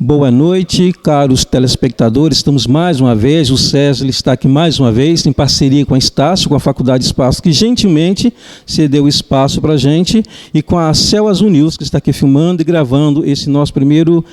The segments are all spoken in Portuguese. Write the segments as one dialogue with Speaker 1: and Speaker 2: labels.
Speaker 1: Boa noite, caros telespectadores. Estamos mais uma vez, o César está aqui mais uma vez, em parceria com a Estácio, com a Faculdade Espaço, que gentilmente cedeu espaço para a gente, e com a Céu Azul News, que está aqui filmando e gravando esse nosso primeiro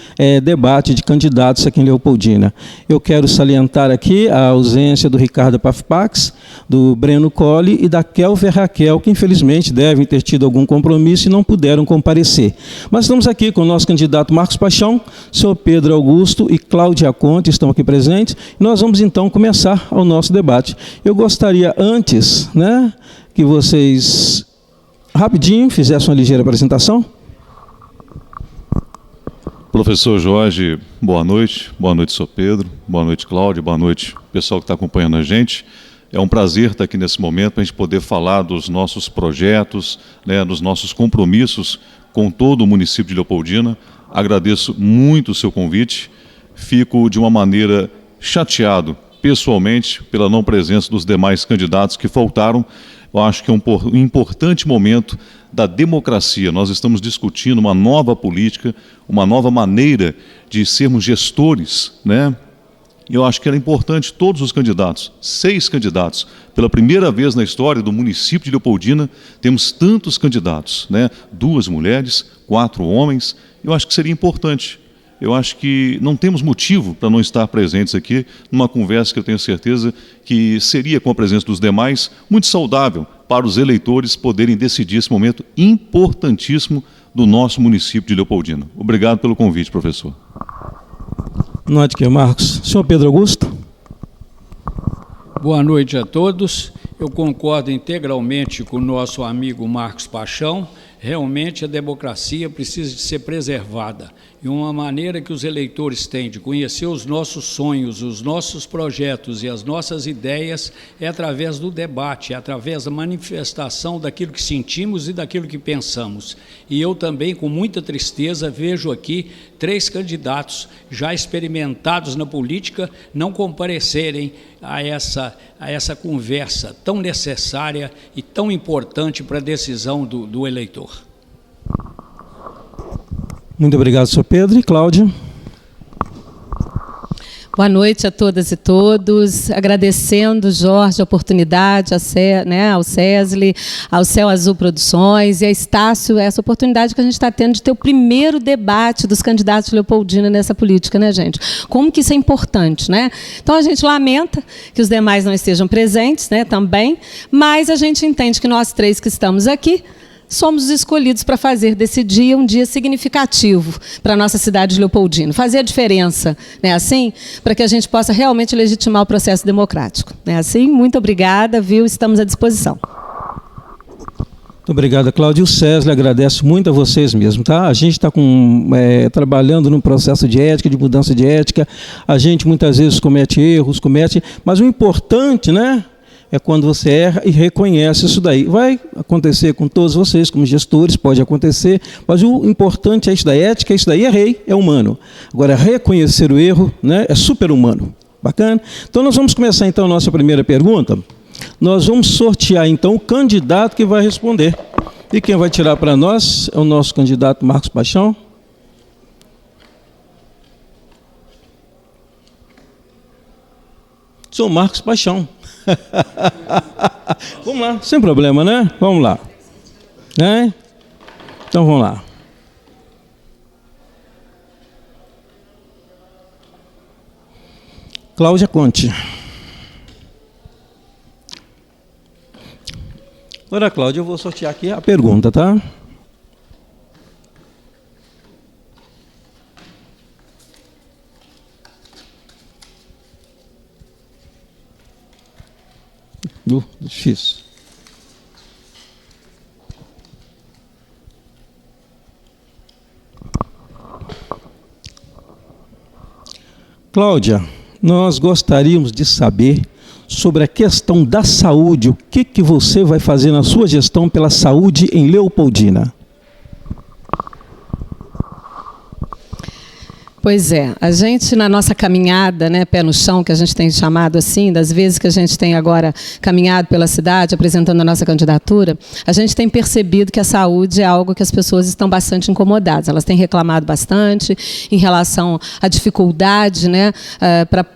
Speaker 1: debate de candidatos aqui em Leopoldina. Eu quero salientar aqui a ausência do Ricardo Pafpax, do Breno Colli e da Kelvia Raquel, que infelizmente devem ter tido algum compromisso e não puderam comparecer. Mas estamos aqui com o nosso candidato Marcos Paixão, senhor Pedro Augusto e Cláudia Conte estão aqui presentes. Nós vamos então começar o nosso debate. Eu gostaria antes, que vocês rapidinho fizessem uma ligeira apresentação.
Speaker 2: Professor Jorge, boa noite, senhor Pedro, boa noite, Cláudia, boa noite, pessoal que está acompanhando a gente. É um prazer estar aqui nesse momento para a gente poder falar dos nossos projetos, dos nossos compromissos com todo o município de Leopoldina. Agradeço muito o seu convite, fico de uma maneira chateado, pessoalmente, pela não presença dos demais candidatos que faltaram. Eu acho que é um importante momento da democracia. Nós estamos discutindo uma nova política, uma nova maneira de sermos gestores, Eu acho que era importante todos os candidatos, 6 candidatos. Pela primeira vez na história do município de Leopoldina, temos tantos candidatos, 2 mulheres, 4 homens. Eu acho que seria importante. Eu acho que não temos motivo para não estar presentes aqui numa conversa que eu tenho certeza que seria, com a presença dos demais, muito saudável para os eleitores poderem decidir esse momento importantíssimo do nosso município de Leopoldina. Obrigado pelo convite, professor.
Speaker 1: Note que, Marcos. Senhor Pedro Augusto.
Speaker 3: Boa noite a todos. Eu concordo integralmente com o nosso amigo Marcos Paixão. Realmente a democracia precisa de ser preservada. E uma maneira que os eleitores têm de conhecer os nossos sonhos, os nossos projetos e as nossas ideias é através do debate, é através da manifestação daquilo que sentimos e daquilo que pensamos. E eu também, com muita tristeza, vejo aqui 3 candidatos já experimentados na política não comparecerem a essa conversa tão necessária e tão importante para a decisão do eleitor.
Speaker 1: Muito obrigado, senhor Pedro. E Cláudia?
Speaker 4: Boa noite a todas e todos, agradecendo, Jorge, a oportunidade, ao César, ao Céu Azul Produções e a Estácio, essa oportunidade que a gente está tendo de ter o primeiro debate dos candidatos de Leopoldina nessa política, gente? Como que isso é importante, Então, a gente lamenta que os demais não estejam presentes, também, mas a gente entende que nós 3 que estamos aqui somos escolhidos para fazer desse dia um dia significativo para a nossa cidade de Leopoldina, fazer a diferença, assim, para que a gente possa realmente legitimar o processo democrático. Assim, muito obrigada, estamos à disposição.
Speaker 1: Muito obrigado, Cláudia. O César agradece muito a vocês mesmo, tá? A gente está trabalhando num processo de ética, de mudança de ética, a gente muitas vezes comete erros, mas o importante, é quando você erra e reconhece isso daí. Vai acontecer com todos vocês, como gestores, pode acontecer, mas o importante é isso da ética, isso daí errei, é humano. Agora, reconhecer o erro, é super-humano. Bacana? Então, nós vamos começar, então, a nossa primeira pergunta. Nós vamos sortear, então, o candidato que vai responder. E quem vai tirar para nós é o nosso candidato Marcos Paixão. Sou Marcos Paixão. Vamos lá, sem problema, Vamos lá. Então vamos lá. Cláudia Conte. Agora, Cláudia, eu vou sortear aqui a pergunta, tá? Difícil. Cláudia, nós gostaríamos de saber sobre a questão da saúde. O que você vai fazer na sua gestão pela saúde em Leopoldina?
Speaker 4: Pois é, a gente na nossa caminhada, né, pé no chão, que a gente tem chamado assim, das vezes que a gente tem agora caminhado pela cidade, apresentando a nossa candidatura, a gente tem percebido que a saúde é algo que as pessoas estão bastante incomodadas. Elas têm reclamado bastante em relação à dificuldade, né,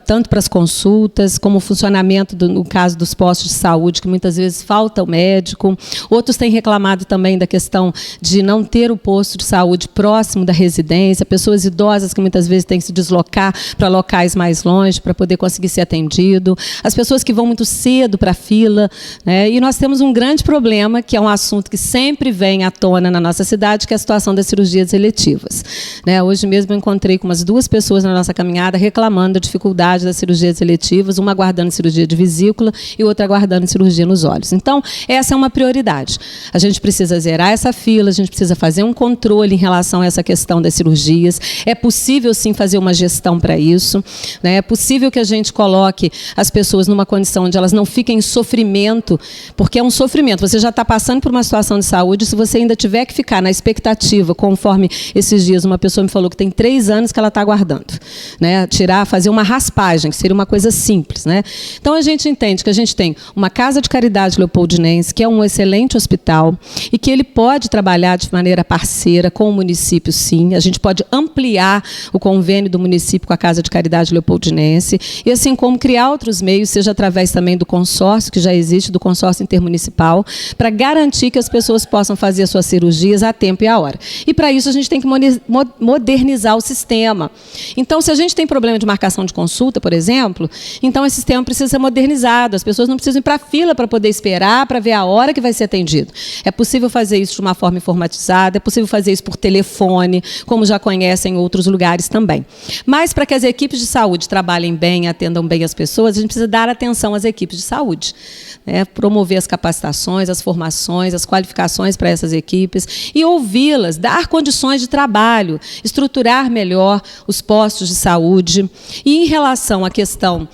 Speaker 4: tanto para as consultas, como o funcionamento, no caso dos postos de saúde, que muitas vezes falta o médico. Outros têm reclamado também da questão de não ter o posto de saúde próximo da residência, pessoas idosas que muitas vezes têm que se deslocar para locais mais longe para poder conseguir ser atendido, as pessoas que vão muito cedo para a fila, né? E nós temos um grande problema, que é um assunto que sempre vem à tona na nossa cidade, que é a situação das cirurgias eletivas, né? Hoje mesmo eu encontrei com umas 2 pessoas na nossa caminhada reclamando da dificuldade das cirurgias eletivas, uma aguardando cirurgia de vesícula e outra aguardando cirurgia nos olhos. Então, essa é uma prioridade. A gente precisa zerar essa fila, a gente precisa fazer um controle em relação a essa questão das cirurgias. É possível, sim, fazer uma gestão para isso, né? É possível que a gente coloque as pessoas numa condição onde elas não fiquem em sofrimento, porque é um sofrimento. Você já está passando por uma situação de saúde, se você ainda tiver que ficar na expectativa, conforme esses dias uma pessoa me falou que tem 3 anos que ela está aguardando, né? Fazer uma raspagem, que seria uma coisa simples, né? Então a gente entende que a gente tem uma casa de caridade leopoldinense, que é um excelente hospital, e que ele pode trabalhar de maneira parceira com o município, sim. A gente pode ampliar o convênio do município com a Casa de Caridade Leopoldinense, e assim como criar outros meios, seja através também do consórcio, que já existe, do consórcio intermunicipal, para garantir que as pessoas possam fazer suas cirurgias a tempo e a hora. E para isso a gente tem que modernizar o sistema. Então, se a gente tem problema de marcação de consulta, por exemplo, então esse sistema precisa ser modernizado, as pessoas não precisam ir para a fila para poder esperar, para ver a hora que vai ser atendido. É possível fazer isso de uma forma informatizada, é possível fazer isso por telefone, como já conhecem em outros lugares também. Mas para que as equipes de saúde trabalhem bem, atendam bem as pessoas, a gente precisa dar atenção às equipes de saúde, né? Promover as capacitações, as formações, as qualificações para essas equipes e ouvi-las, dar condições de trabalho, estruturar melhor os postos de saúde. E em relação à questão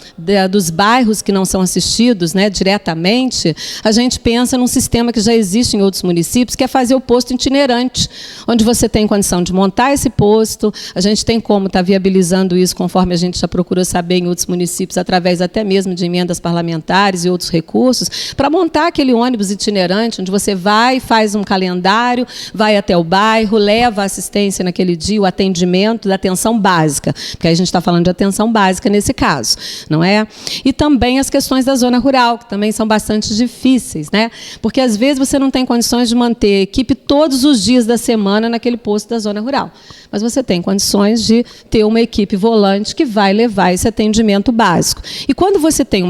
Speaker 4: dos bairros que não são assistidos, né, diretamente, a gente pensa num sistema que já existe em outros municípios, que é fazer o posto itinerante, onde você tem condição de montar esse posto. A gente tem como estar viabilizando isso, conforme a gente já procurou saber em outros municípios, através até mesmo de emendas parlamentares e outros recursos, para montar aquele ônibus itinerante, onde você vai, faz um calendário, vai até o bairro, leva a assistência naquele dia, o atendimento da atenção básica, porque aí a gente está falando de atenção básica nesse caso, não é? E também as questões da zona rural, que também são bastante difíceis, né? Porque às vezes você não tem condições de manter a equipe todos os dias da semana naquele posto da zona rural, mas você tem condições de ter uma equipe volante que vai levar esse atendimento básico. E quando você tem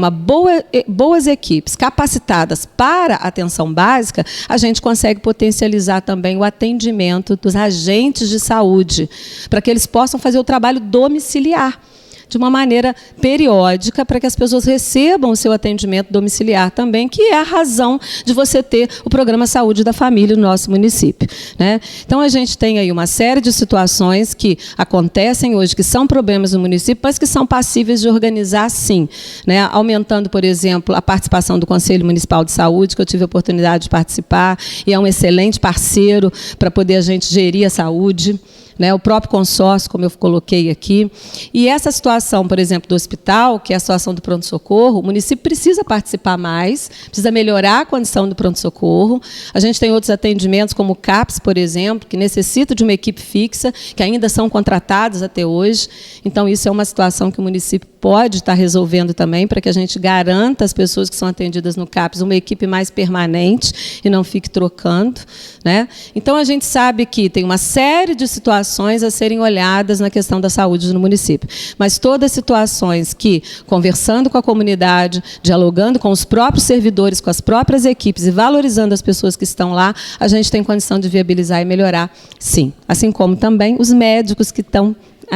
Speaker 4: boas equipes capacitadas para a atenção básica, a gente consegue potencializar também o atendimento dos agentes de saúde, para que eles possam fazer o trabalho domiciliar, de uma maneira periódica, para que as pessoas recebam o seu atendimento domiciliar também, que é a razão de você ter o programa Saúde da Família no nosso município, né? Então, a gente tem aí uma série de situações que acontecem hoje, que são problemas no município, mas que são passíveis de organizar, sim, né? Aumentando, por exemplo, a participação do Conselho Municipal de Saúde, que eu tive a oportunidade de participar, e é um excelente parceiro para poder a gente gerir a saúde, né, o próprio consórcio, como eu coloquei aqui. E essa situação, por exemplo, do hospital, que é a situação do pronto-socorro, o município precisa participar mais, precisa melhorar a condição do pronto-socorro. A gente tem outros atendimentos, como o CAPS, por exemplo, que necessita de uma equipe fixa, que ainda são contratados até hoje. Então, isso é uma situação que o município pode estar resolvendo também, para que a gente garanta às pessoas que são atendidas no CAPS uma equipe mais permanente e não fique trocando, né? Então, a gente sabe que tem uma série de situações a serem olhadas na questão da saúde no município. Mas todas as situações que, conversando com a comunidade, dialogando com os próprios servidores, com as próprias equipes e valorizando as pessoas que estão lá, a gente tem condição de viabilizar e melhorar, sim. Assim como também os médicos que estão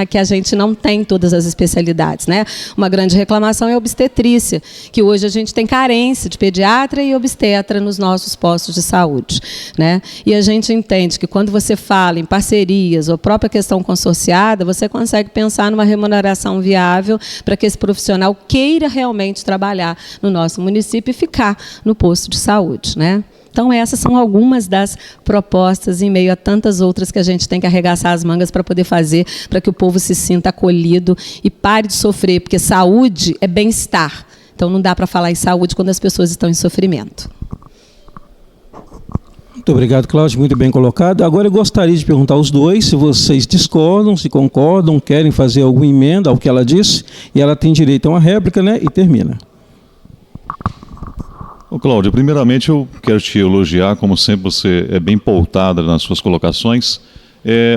Speaker 4: que a gente não tem todas as especialidades, né? Uma grande reclamação é a obstetrícia, que hoje a gente tem carência de pediatra e obstetra nos nossos postos de saúde, né? E a gente entende que quando você fala em parcerias ou própria questão consorciada, você consegue pensar numa remuneração viável para que esse profissional queira realmente trabalhar no nosso município e ficar no posto de saúde, né? Então, essas são algumas das propostas, em meio a tantas outras que a gente tem que arregaçar as mangas para poder fazer, para que o povo se sinta acolhido e pare de sofrer, porque saúde é bem-estar. Então, não dá para falar em saúde quando as pessoas estão em sofrimento.
Speaker 1: Muito obrigado, Cláudio, muito bem colocado. Agora eu gostaria de perguntar aos dois se vocês discordam, se concordam, querem fazer alguma emenda ao que ela disse, e ela tem direito a uma réplica, né? E termina.
Speaker 2: Ô, Cláudio, primeiramente eu quero te elogiar, como sempre você é bem pautada nas suas colocações.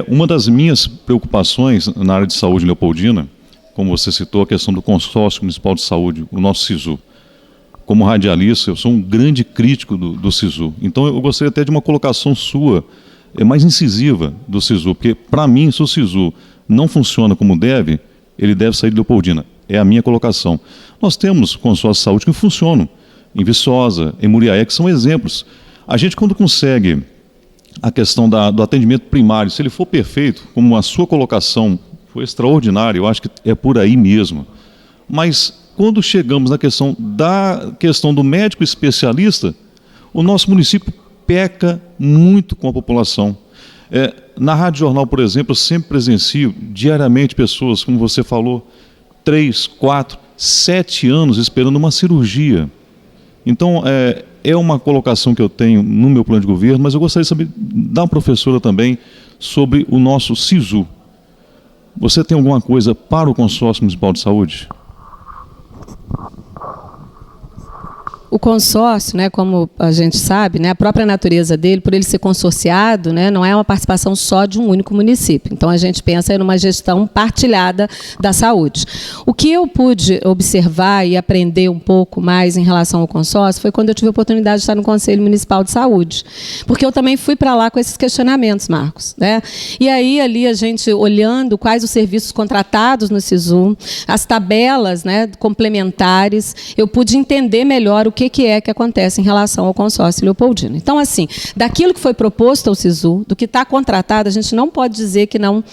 Speaker 2: Uma das minhas preocupações na área de saúde leopoldina, como você citou, a questão do Consórcio Municipal de Saúde, o nosso SISU. Como radialista, eu sou um grande crítico do SISU. Então, eu gostaria até de uma colocação sua, mais incisiva do SISU, porque, para mim, se o SISU não funciona como deve, ele deve sair de Leopoldina. É a minha colocação. Nós temos consórcios de saúde que funcionam, em Viçosa, em Muriaé, que são exemplos. A gente, quando consegue a questão do atendimento primário, se ele for perfeito, como a sua colocação foi extraordinária, eu acho que é por aí mesmo. Mas quando chegamos na questão do médico especialista, o nosso município peca muito com a população. Na Rádio Jornal, por exemplo, eu sempre presencio diariamente pessoas, como você falou, 3, 4, 7 anos esperando uma cirurgia. Então, é uma colocação que eu tenho no meu plano de governo, mas eu gostaria de saber da professora também sobre o nosso SISU. Você tem alguma coisa para o Consórcio Municipal de Saúde?
Speaker 4: O consórcio, né, como a gente sabe, né, a própria natureza dele, por ele ser consorciado, né, não é uma participação só de um único município. Então, a gente pensa numa gestão partilhada da saúde. O que eu pude observar e aprender um pouco mais em relação ao consórcio foi quando eu tive a oportunidade de estar no Conselho Municipal de Saúde. Porque eu também fui para lá com esses questionamentos, Marcos, né? E aí, ali, a gente olhando quais os serviços contratados no SISU, as tabelas, né, complementares, eu pude entender melhor o que é que acontece em relação ao consórcio leopoldino. Então, assim, daquilo que foi proposto ao SISU, do que está contratado, a gente não pode dizer que não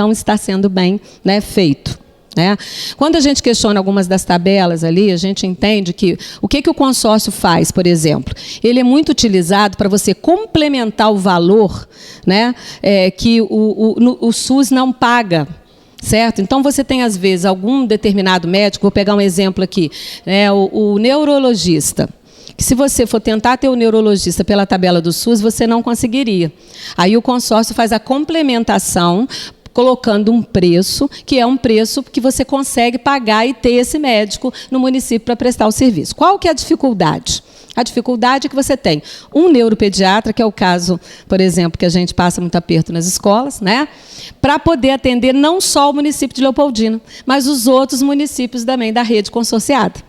Speaker 4: está sendo bem, né, feito. Né? Quando a gente questiona algumas das tabelas ali, a gente entende que o que o consórcio faz, por exemplo, ele é muito utilizado para você complementar o valor, né, que o SUS não paga. Certo? Então, você tem, às vezes, algum determinado médico, vou pegar um exemplo aqui, né, o neurologista, que se você for tentar ter o neurologista pela tabela do SUS, você não conseguiria. Aí o consórcio faz a complementação, colocando um preço, que é um preço que você consegue pagar e ter esse médico no município para prestar o serviço. Qual que é a dificuldade? A dificuldade é que você tem um neuropediatra, que é o caso, por exemplo, que a gente passa muito aperto nas escolas, né, para poder atender não só o município de Leopoldina, mas os outros municípios também da rede consorciada.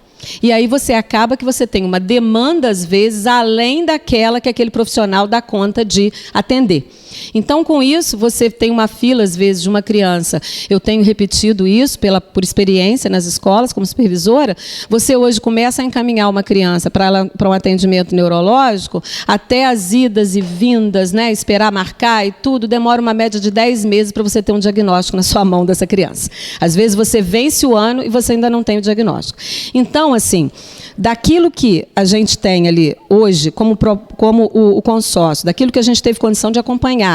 Speaker 4: E aí você acaba que você tem uma demanda, às vezes, além daquela que aquele profissional dá conta de atender. Então, com isso, você tem uma fila, às vezes, de uma criança. Eu tenho repetido isso por experiência nas escolas, como supervisora. Você hoje começa a encaminhar uma criança para um atendimento neurológico, até as idas e vindas, né, esperar marcar e tudo, demora uma média de 10 meses para você ter um diagnóstico na sua mão dessa criança. Às vezes, você vence o ano e você ainda não tem o diagnóstico. Então, assim, daquilo que a gente tem ali hoje, como o consórcio, daquilo que a gente teve condição de acompanhar,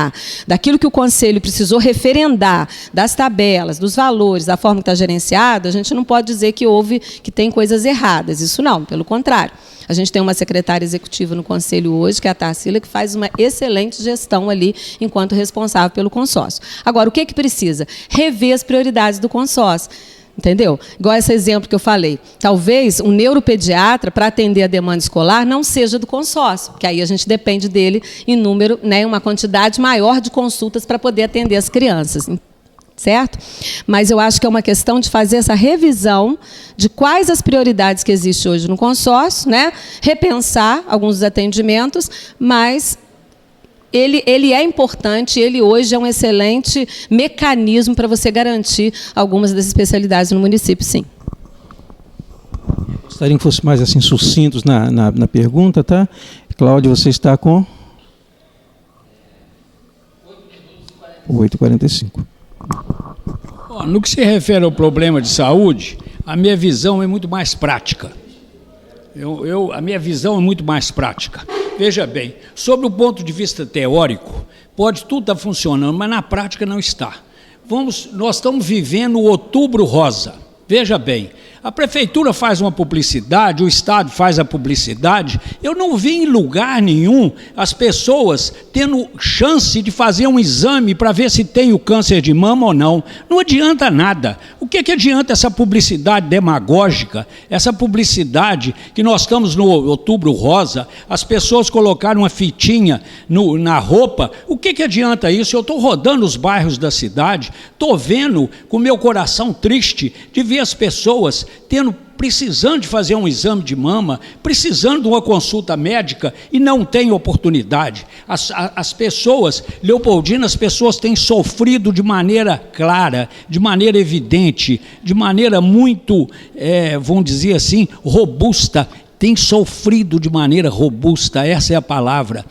Speaker 4: daquilo que o Conselho precisou referendar, das tabelas, dos valores, da forma que está gerenciado, a gente não pode dizer que tem coisas erradas. Isso não, pelo contrário. A gente tem uma secretária executiva no Conselho hoje, que é a Tarsila, que faz uma excelente gestão ali, enquanto responsável pelo consórcio. Agora, o que precisa? Rever as prioridades do consórcio. Entendeu? Igual esse exemplo que eu falei. Talvez um neuropediatra, para atender a demanda escolar, não seja do consórcio, porque aí a gente depende dele em número, né, uma quantidade maior de consultas para poder atender as crianças. Certo? Mas eu acho que é uma questão de fazer essa revisão de quais as prioridades que existem hoje no consórcio, né? Repensar alguns dos atendimentos, mas ele é importante, ele hoje é um excelente mecanismo para você garantir algumas das especialidades no município, sim.
Speaker 1: Gostaria que fosse mais assim sucintos na pergunta, tá? Cláudio, você está com 8h45.
Speaker 3: No que se refere ao problema de saúde, a minha visão é muito mais prática. A minha visão é muito mais prática. Veja bem, sobre o ponto de vista teórico, pode tudo estar funcionando, mas na prática não está. Nós estamos vivendo o Outubro Rosa. Veja bem, a prefeitura faz uma publicidade, o Estado faz a publicidade. Eu não vi em lugar nenhum as pessoas tendo chance de fazer um exame para ver se tem o câncer de mama ou não. Não adianta nada. O que adianta essa publicidade demagógica, essa publicidade que nós estamos no Outubro Rosa, as pessoas colocaram uma fitinha na roupa. O que adianta isso? Eu estou rodando os bairros da cidade, estou vendo com o meu coração triste de ver as pessoas precisando de fazer um exame de mama, precisando de uma consulta médica e não tem oportunidade. As pessoas, Leopoldina, as pessoas têm sofrido de maneira clara, de maneira evidente, de maneira muito, vamos dizer assim, robusta, têm sofrido de maneira robusta, essa é a palavra,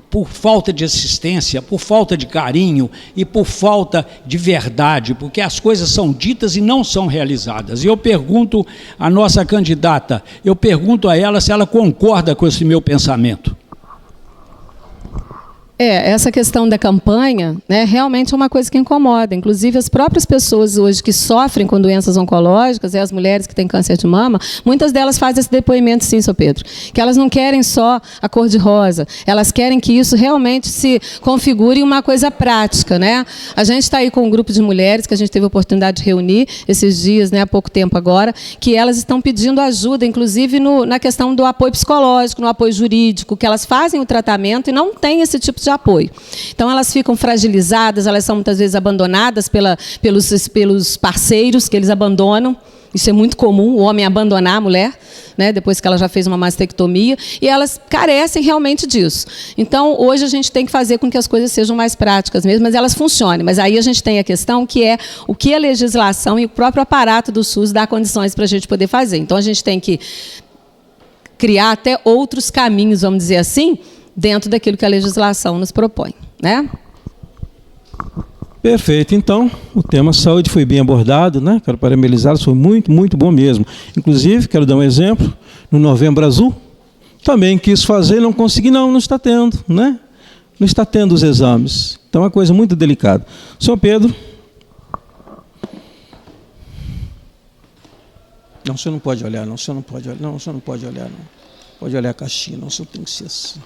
Speaker 3: por falta de assistência, por falta de carinho e por falta de verdade, porque as coisas são ditas e não são realizadas. E eu pergunto à nossa candidata, eu pergunto a ela se ela concorda com esse meu pensamento.
Speaker 4: Essa questão da campanha, né, realmente é uma coisa que incomoda. Inclusive, as próprias pessoas hoje que sofrem com doenças oncológicas, as mulheres que têm câncer de mama, muitas delas fazem esse depoimento, sim, Sr. Pedro, que elas não querem só a cor de rosa, elas querem que isso realmente se configure em uma coisa prática, né? A gente está aí com um grupo de mulheres que a gente teve a oportunidade de reunir esses dias, né, há pouco tempo agora, que elas estão pedindo ajuda, inclusive na questão do apoio psicológico, no apoio jurídico, que elas fazem o tratamento e não têm esse tipo de apoio. Então, elas ficam fragilizadas, elas são muitas vezes abandonadas pelos parceiros que eles abandonam. Isso é muito comum, o homem abandonar a mulher, né, depois que ela já fez uma mastectomia, e elas carecem realmente disso. Então, hoje a gente tem que fazer com que as coisas sejam mais práticas mesmo, mas elas funcionem. Mas aí a gente tem a questão que é o que a legislação e o próprio aparato do SUS dá condições para a gente poder fazer. Então, a gente tem que criar até outros caminhos, vamos dizer assim, dentro daquilo que a legislação nos propõe, né?
Speaker 1: Perfeito. Então, o tema saúde foi bem abordado, né? Quero parabenizá-los, foi muito, muito bom mesmo. Inclusive, quero dar um exemplo, no Novembro Azul, também quis fazer, não consegui, não está tendo, né? Não está tendo os exames. Então, é uma coisa muito delicada. Senhor Pedro. Não, o senhor não pode olhar, não, o senhor não pode olhar, não, o senhor não pode olhar, não. Pode olhar a caixinha, não, o senhor tem que ser assim.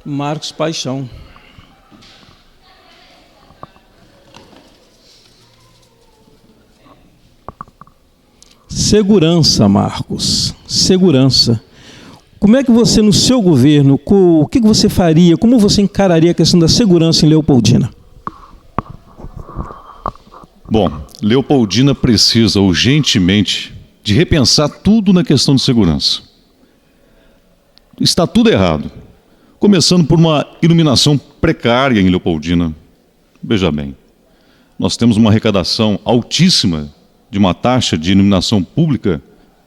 Speaker 1: Marcos Paixão. Segurança, Marcos. Segurança. Como é que você, no seu governo, o que você faria, como você encararia a questão da segurança em Leopoldina?
Speaker 2: Bom, Leopoldina precisa urgentemente de repensar tudo na questão de segurança. Está tudo errado. Começando por uma iluminação precária em Leopoldina. Veja bem, nós temos uma arrecadação altíssima de uma taxa de iluminação pública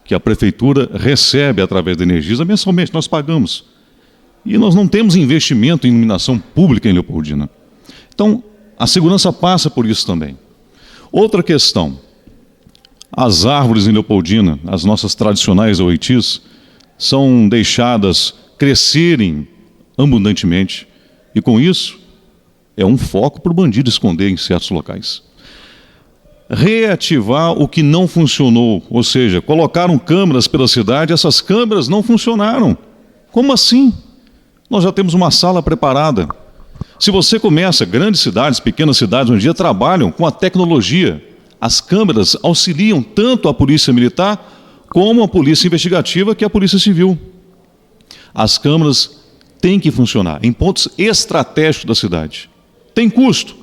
Speaker 2: que a prefeitura recebe através da Energisa mensalmente, nós pagamos. E nós não temos investimento em iluminação pública em Leopoldina. Então, a segurança passa por isso também. Outra questão, as árvores em Leopoldina, as nossas tradicionais oitis, são deixadas crescerem abundantemente, e com isso é um foco para o bandido esconder em certos locais. Reativar o que não funcionou, ou seja, colocaram câmeras pela cidade, essas câmeras não funcionaram. Como assim? Nós já temos uma sala preparada. Se você começa, grandes cidades, pequenas cidades, um dia trabalham com a tecnologia. As câmeras auxiliam tanto a polícia militar como a polícia investigativa, que é a polícia civil. As câmeras têm que funcionar em pontos estratégicos da cidade. Tem custo?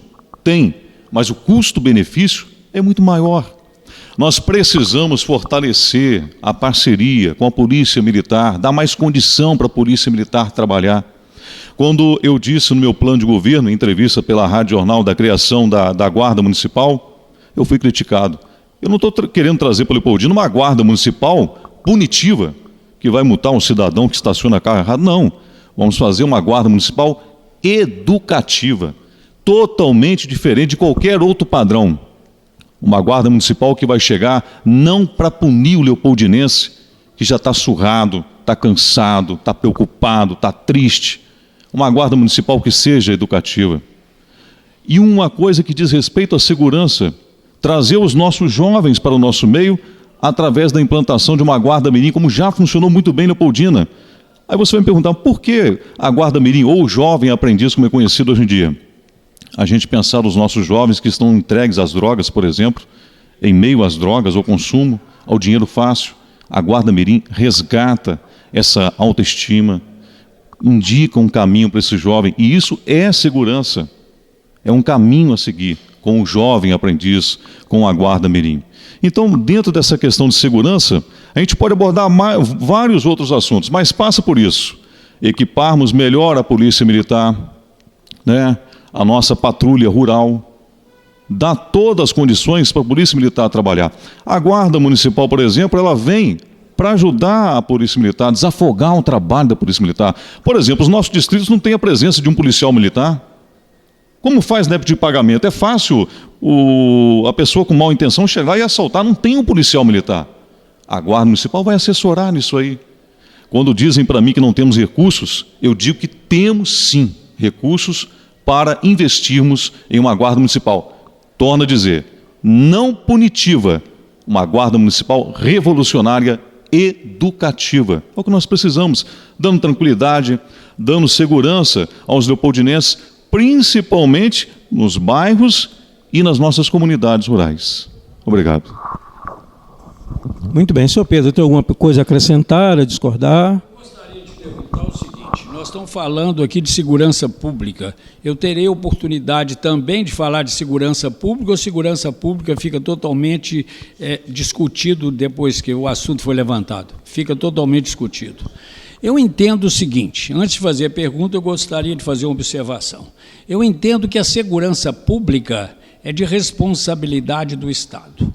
Speaker 2: Tem, mas o custo-benefício é muito maior. Nós precisamos fortalecer a parceria com a polícia militar, dar mais condição para a polícia militar trabalhar. Quando eu disse no meu plano de governo, em entrevista pela Rádio Jornal, da criação da Guarda Municipal, eu fui criticado. Eu não estou querendo trazer para o Leopoldina uma guarda municipal punitiva, que vai multar um cidadão que estaciona carro errado. Não, vamos fazer uma guarda municipal educativa, totalmente diferente de qualquer outro padrão. Uma guarda municipal que vai chegar não para punir o leopoldinense, que já está surrado, está cansado, está preocupado, está triste. Uma guarda municipal que seja educativa. E uma coisa que diz respeito à segurança, trazer os nossos jovens para o nosso meio através da implantação de uma guarda mirim, como já funcionou muito bem na Leopoldina. Aí você vai me perguntar, por que a guarda mirim, ou o jovem aprendiz, como é conhecido hoje em dia? A gente pensar nos nossos jovens que estão entregues às drogas, por exemplo, em meio às drogas, ao consumo, ao dinheiro fácil. A guarda mirim resgata essa autoestima, indica um caminho para esse jovem, e isso é segurança. É um caminho a seguir com o jovem aprendiz, com a guarda mirim. Então, dentro dessa questão de segurança, a gente pode abordar vários outros assuntos, mas passa por isso. Equiparmos melhor a polícia militar, né? A nossa patrulha rural, dar todas as condições para a polícia militar trabalhar. A guarda municipal, por exemplo, ela vem para ajudar a polícia militar, desafogar o trabalho da polícia militar. Por exemplo, os nossos distritos não têm a presença de um policial militar. Como faz débito de pagamento? É fácil a pessoa com má intenção chegar e assaltar, não tem um policial militar. A guarda municipal vai assessorar nisso aí. Quando dizem para mim que não temos recursos, eu digo que temos sim recursos para investirmos em uma guarda municipal. Torno a dizer, não punitiva, uma guarda municipal revolucionária, educativa. É o que nós precisamos, dando tranquilidade, dando segurança aos leopoldinenses, principalmente nos bairros e nas nossas comunidades rurais. Obrigado.
Speaker 1: Muito bem, senhor Pedro, tem alguma coisa a acrescentar, a discordar?
Speaker 3: Eu gostaria de perguntar o seguinte, nós estamos falando aqui de segurança pública, eu terei oportunidade também de falar de segurança pública, ou segurança pública fica totalmente discutido depois que o assunto foi levantado? Fica totalmente discutido. Eu entendo o seguinte, antes de fazer a pergunta, eu gostaria de fazer uma observação. Eu entendo que a segurança pública é de responsabilidade do Estado,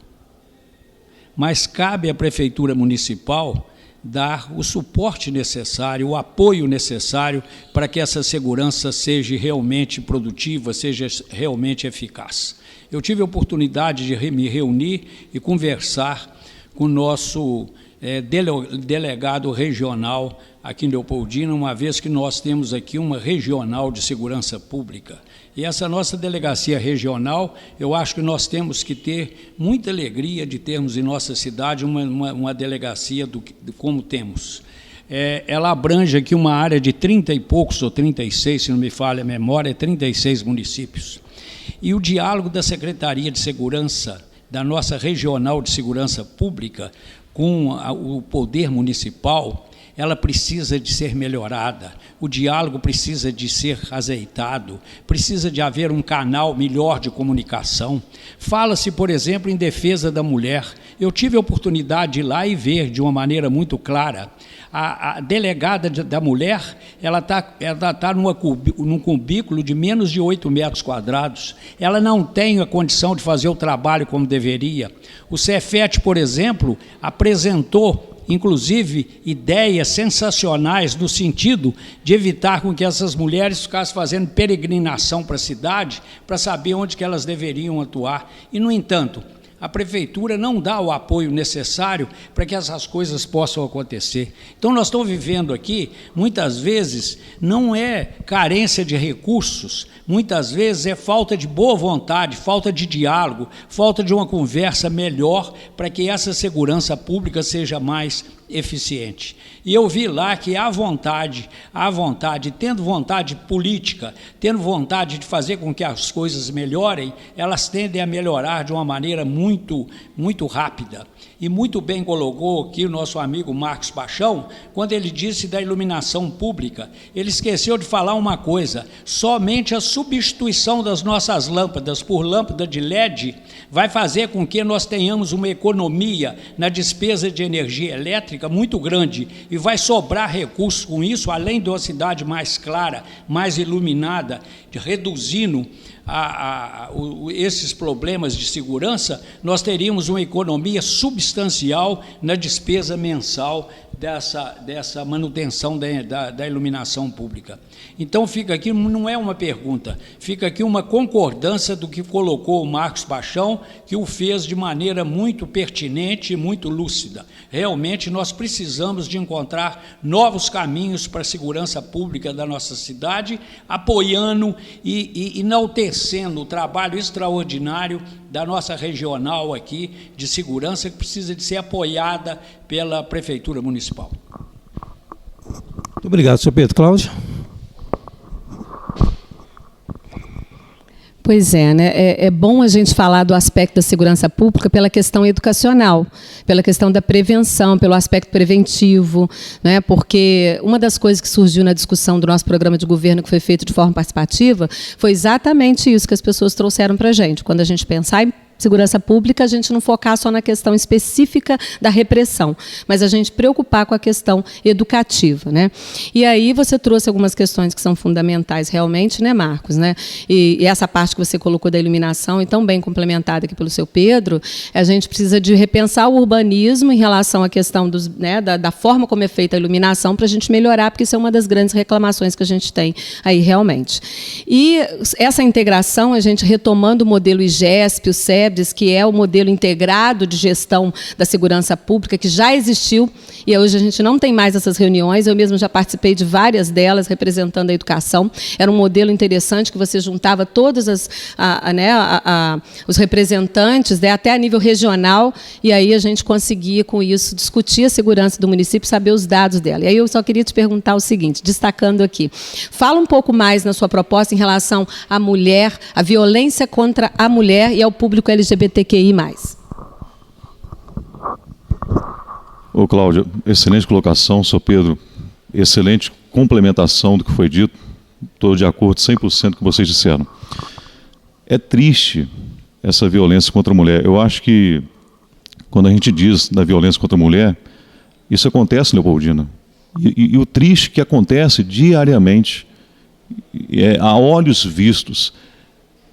Speaker 3: mas cabe à Prefeitura Municipal dar o suporte necessário, o apoio necessário para que essa segurança seja realmente produtiva, seja realmente eficaz. Eu tive a oportunidade de me reunir e conversar com o nosso delegado regional aqui em Leopoldina, uma vez que nós temos aqui uma regional de segurança pública. E essa nossa delegacia regional, eu acho que nós temos que ter muita alegria de termos em nossa cidade uma delegacia como temos. Ela abrange aqui uma área de 30 e poucos, ou 36, se não me falha a memória, 36 municípios. E o diálogo da Secretaria de Segurança, da nossa regional de segurança pública, com o poder municipal, ela precisa de ser melhorada, o diálogo precisa de ser azeitado, precisa de haver um canal melhor de comunicação. Fala-se, por exemplo, em defesa da mulher. Eu tive a oportunidade de ir lá e ver de uma maneira muito clara. A delegada da mulher, ela está num cubículo de menos de 8 metros quadrados. Ela não tem a condição de fazer o trabalho como deveria. O Cefet, por exemplo, apresentou inclusive ideias sensacionais no sentido de evitar com que essas mulheres ficassem fazendo peregrinação para a cidade para saber onde que elas deveriam atuar. E, no entanto, a Prefeitura não dá o apoio necessário para que essas coisas possam acontecer. Então, nós estamos vivendo aqui, muitas vezes, não é carência de recursos, muitas vezes é falta de boa vontade, falta de diálogo, falta de uma conversa melhor para que essa segurança pública seja mais eficiente. E eu vi lá que há vontade, tendo vontade política, tendo vontade de fazer com que as coisas melhorem, elas tendem a melhorar de uma maneira muito, muito rápida. E muito bem colocou aqui o nosso amigo Marcos Paixão, quando ele disse da iluminação pública. Ele esqueceu de falar uma coisa: somente a substituição das nossas lâmpadas por lâmpada de LED vai fazer com que nós tenhamos uma economia na despesa de energia elétrica elétrica muito grande e vai sobrar recursos com isso, além de uma cidade mais clara, mais iluminada, reduzindo esses problemas de segurança, nós teríamos uma economia substancial na despesa mensal dessa manutenção da iluminação pública. Então, fica aqui, não é uma pergunta, fica aqui uma concordância do que colocou o Marcos Paixão, que o fez de maneira muito pertinente e muito lúcida. Realmente, nós precisamos de encontrar novos caminhos para a segurança pública da nossa cidade, apoiando e enaltecendo o trabalho extraordinário da nossa regional aqui de segurança, que precisa de ser apoiada pela Prefeitura Municipal.
Speaker 1: Muito obrigado, senhor Pedro. Cláudio?
Speaker 4: Pois é, né? É bom a gente falar do aspecto da segurança pública pela questão educacional, pela questão da prevenção, pelo aspecto preventivo, né? Porque uma das coisas que surgiu na discussão do nosso programa de governo, que foi feito de forma participativa, foi exatamente isso que as pessoas trouxeram para a gente. Quando a gente pensar em segurança pública, a gente não focar só na questão específica da repressão, mas a gente preocupar com a questão educativa, né? E aí você trouxe algumas questões que são fundamentais realmente, né, Marcos, né? E essa parte que você colocou da iluminação, e tão bem complementada aqui pelo seu Pedro, a gente precisa de repensar o urbanismo em relação à questão da forma como é feita a iluminação, para a gente melhorar, porque isso é uma das grandes reclamações que a gente tem aí realmente. E essa integração, a gente retomando o modelo IGESP, o SEBS, que é o modelo integrado de gestão da segurança pública, que já existiu, e hoje a gente não tem mais essas reuniões, eu mesmo já participei de várias delas, representando a educação. Era um modelo interessante, que você juntava todos os representantes, né, até a nível regional, e aí a gente conseguia, com isso, discutir a segurança do município, saber os dados dela. E aí eu só queria te perguntar o seguinte, destacando aqui, fala um pouco mais na sua proposta em relação à mulher, à violência contra a mulher e ao público LGBTQI+.
Speaker 2: Ô, Cláudio, excelente colocação, senhor Pedro, excelente complementação do que foi dito, estou de acordo 100% com o que vocês disseram. É triste essa violência contra a mulher. Eu acho que, quando a gente diz da violência contra a mulher, isso acontece, Leopoldina. E o triste que acontece diariamente, a olhos vistos.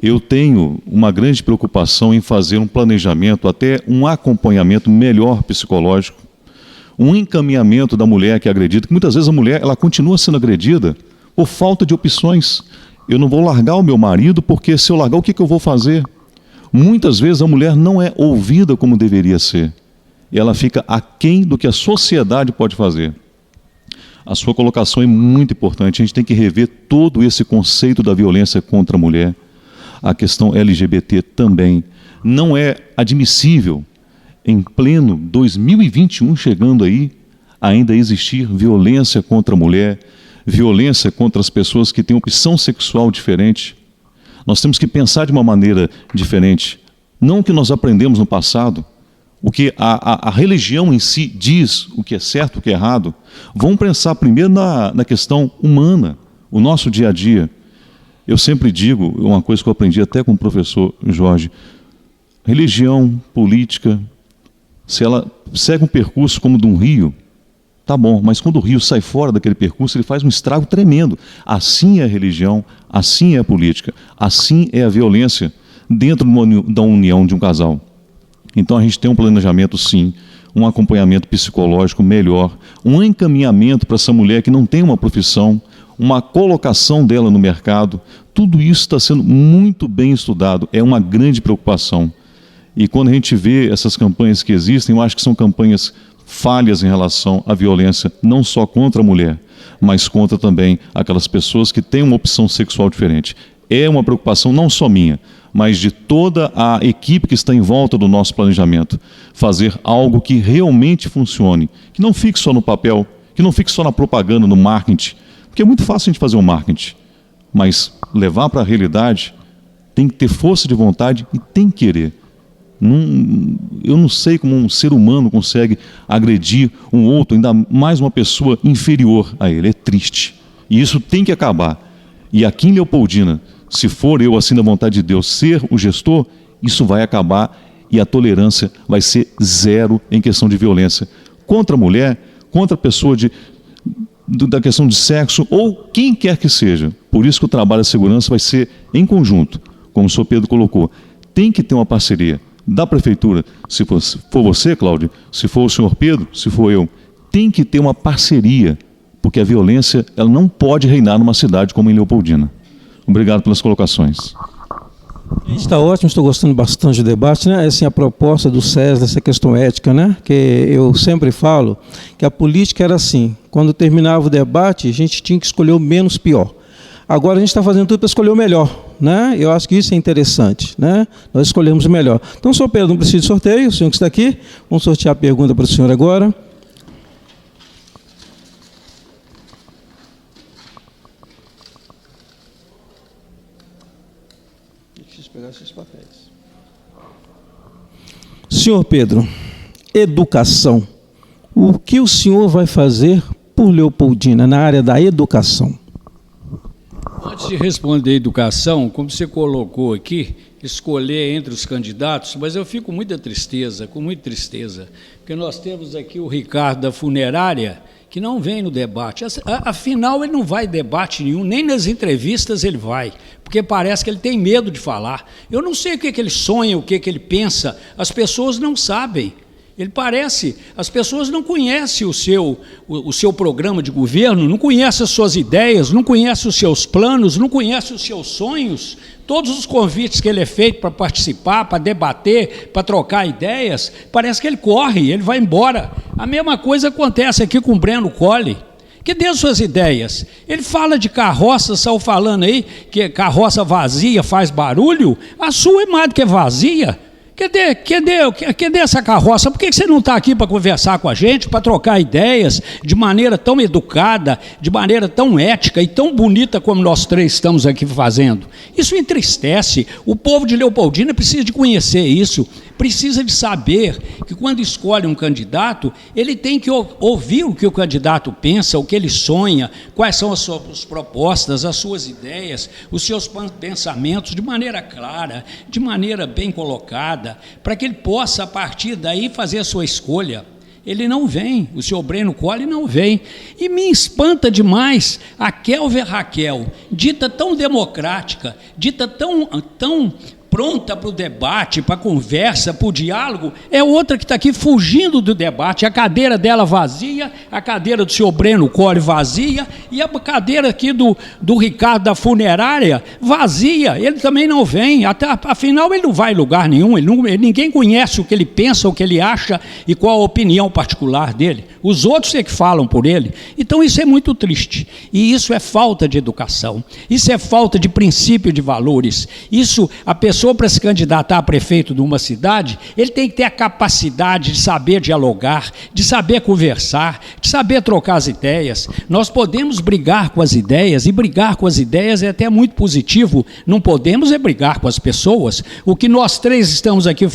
Speaker 2: Eu tenho uma grande preocupação em fazer um planejamento, até um acompanhamento melhor psicológico, um encaminhamento da mulher que é agredida, que muitas vezes a mulher ela continua sendo agredida por falta de opções. Eu não vou largar o meu marido, porque se eu largar, o que eu vou fazer? Muitas vezes a mulher não é ouvida como deveria ser. E ela fica aquém do que a sociedade pode fazer. A sua colocação é muito importante. A gente tem que rever todo esse conceito da violência contra a mulher. A questão LGBT também. Não é admissível, em pleno 2021, chegando aí, ainda existir violência contra a mulher, violência contra as pessoas que têm opção sexual diferente. Nós temos que pensar de uma maneira diferente. Não o que nós aprendemos no passado, o que a religião em si diz, o que é certo, o que é errado. Vamos pensar primeiro na questão humana, o nosso dia a dia. Eu sempre digo, uma coisa que eu aprendi até com o professor Jorge, religião, política, se ela segue um percurso como de um rio, tá bom, mas quando o rio sai fora daquele percurso, ele faz um estrago tremendo. Assim é a religião, assim é a política, assim é a violência dentro da união de um casal. Então a gente tem um planejamento sim, um acompanhamento psicológico melhor, um encaminhamento para essa mulher que não tem uma profissão, uma colocação dela no mercado. Tudo isso está sendo muito bem estudado, é uma grande preocupação. E quando a gente vê essas campanhas que existem, eu acho que são campanhas falhas em relação à violência, não só contra a mulher, mas contra também aquelas pessoas que têm uma opção sexual diferente. É uma preocupação não só minha, mas de toda a equipe que está em volta do nosso planejamento. Fazer algo que realmente funcione, que não fique só no papel, que não fique só na propaganda, no marketing, porque é muito fácil a gente fazer um marketing, mas levar para a realidade tem que ter força de vontade e tem que querer. Eu não sei como um ser humano consegue agredir um outro, ainda mais uma pessoa inferior a ele. É triste. E isso tem que acabar. E aqui em Leopoldina, se for eu, assim da vontade de Deus, ser o gestor, isso vai acabar e a tolerância vai ser zero em questão de violência contra a mulher, contra a pessoa da questão de sexo, ou quem quer que seja. Por isso que o trabalho de segurança vai ser em conjunto, como o senhor Pedro colocou. Tem que ter uma parceria da prefeitura, se for você, Cláudio, se for o senhor Pedro, se for eu, tem que ter uma parceria, porque a violência ela não pode reinar numa cidade como em Leopoldina. Obrigado pelas colocações.
Speaker 1: Está ótimo, estou gostando bastante do debate, né? Assim, a proposta do SESL, essa questão ética, né? Que eu sempre falo que a política era assim, quando terminava o debate, a gente tinha que escolher o menos pior. Agora a gente está fazendo tudo para escolher o melhor, né? Eu acho que isso é interessante, né? Nós escolhemos o melhor. Então, senhor Pedro, não precisa de sorteio, o senhor que está aqui, vamos sortear a pergunta para o senhor agora. Deixa eu pegar esses papéis. Senhor Pedro, educação. O que o senhor vai fazer por Leopoldina na área da educação?
Speaker 3: Antes de responder a educação, como você colocou aqui, escolher entre os candidatos, mas eu fico com muita tristeza, porque nós temos aqui o Ricardo da Funerária, que não vem no debate. Afinal, ele não vai em debate nenhum, nem nas entrevistas ele vai, porque parece que ele tem medo de falar. Eu não sei o que ele sonha, o que ele pensa, as pessoas não sabem. Ele parece, as pessoas não conhecem o seu programa de governo, não conhecem as suas ideias, não conhecem os seus planos, não conhecem os seus sonhos. Todos os convites que ele é feito para participar, para debater, para trocar ideias, parece que ele corre, ele vai embora. A mesma coisa acontece aqui com o Breno Colli, que dê suas ideias. Ele fala de carroça, saiu falando aí que carroça vazia faz barulho, a sua é mais do que vazia. Cadê essa carroça? Por que você não está aqui para conversar com a gente, para trocar ideias de maneira tão educada, de maneira tão ética e tão bonita como nós três estamos aqui fazendo? Isso entristece. O povo de Leopoldina precisa de conhecer isso, precisa de saber que quando escolhe um candidato, ele tem que ouvir o que o candidato pensa, o que ele sonha, quais são as suas propostas, as suas ideias, os seus pensamentos, de maneira clara, de maneira bem colocada, para que ele possa, a partir daí, fazer a sua escolha. Ele não vem, o senhor Breno Colli não vem. E me espanta demais a Kelvia Raquel, dita tão democrática, dita tão pronta para o debate, para a conversa, para o diálogo, é outra que está aqui fugindo do debate, a cadeira dela vazia, a cadeira do senhor Breno Colli vazia, e a cadeira aqui do Ricardo da Funerária vazia, ele também não vem, afinal ele não vai em lugar nenhum, ninguém conhece o que ele pensa, o que ele acha e qual a opinião particular dele, os outros é que falam por ele. Então isso é muito triste, e isso é falta de educação, isso é falta de princípio de valores, isso, a pessoa para se candidatar a prefeito de uma cidade, ele tem que ter a capacidade de saber dialogar, de saber conversar, de saber trocar as ideias. Nós podemos brigar com as ideias, e brigar com as ideias é até muito positivo, não podemos é brigar com as pessoas. O que nós três estamos aqui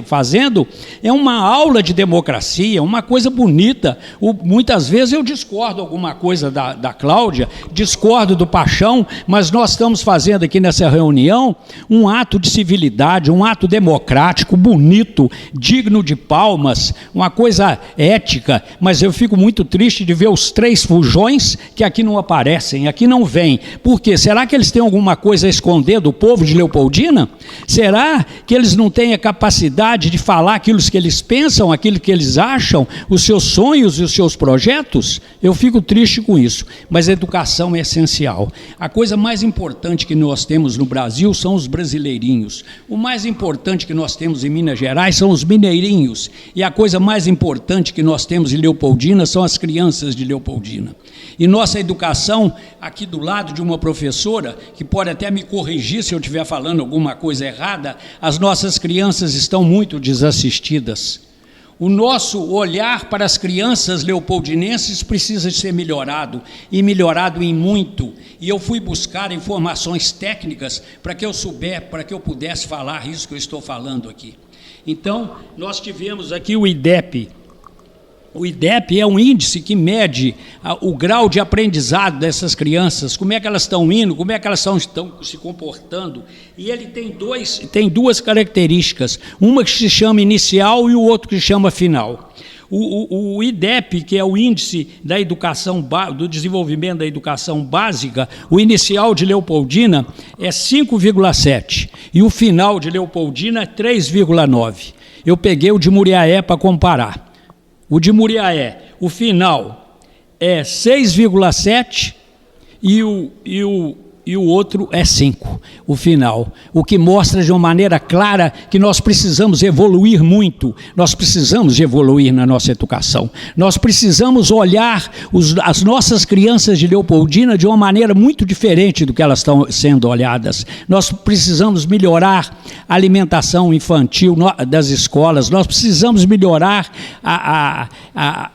Speaker 3: fazendo é uma aula de democracia, uma coisa bonita. Muitas vezes eu discordo alguma coisa da Cláudia, discordo do Paixão, mas nós estamos fazendo aqui nessa reunião um ato de civilidade, um ato democrático, bonito, digno de palmas, uma coisa ética, mas eu fico muito triste de ver os três fujões que aqui não aparecem, aqui não vêm. Por quê? Será que eles têm alguma coisa a esconder do povo de Leopoldina? Será que eles não têm a capacidade de falar aquilo que eles pensam, aquilo que eles acham, os seus sonhos e os seus projetos? Eu fico triste com isso, mas a educação é essencial. A coisa mais importante que nós temos no Brasil são os brasileirinhos. O mais importante que nós temos em Minas Gerais são os mineirinhos. E a coisa mais importante que nós temos em Leopoldina são as crianças de Leopoldina. E nossa educação, aqui do lado de uma professora, que pode até me corrigir se eu estiver falando alguma coisa errada, as nossas crianças estão muito desassistidas. O nosso olhar para as crianças leopoldinenses precisa ser melhorado, e melhorado em muito. E eu fui buscar informações técnicas para que eu pudesse falar isso que eu estou falando aqui. Então, nós tivemos aqui o IDEP. O IDEP é um índice que mede o grau de aprendizado dessas crianças, como é que elas estão indo, como é que elas estão se comportando. E ele tem duas características, uma que se chama inicial e o outro que se chama final. O IDEP, que é o Índice da Educação, do Desenvolvimento da Educação Básica, o inicial de Leopoldina é 5,7 e o final de Leopoldina é 3,9. Eu peguei o de Muriaé para comparar. O de Muriaé, o final é 6,7 e o outro é 5, o final. O que mostra de uma maneira clara que nós precisamos evoluir muito, nós precisamos evoluir na nossa educação. Nós precisamos olhar as nossas crianças de Leopoldina de uma maneira muito diferente do que elas estão sendo olhadas. Nós precisamos melhorar a alimentação infantil das escolas, nós precisamos melhorar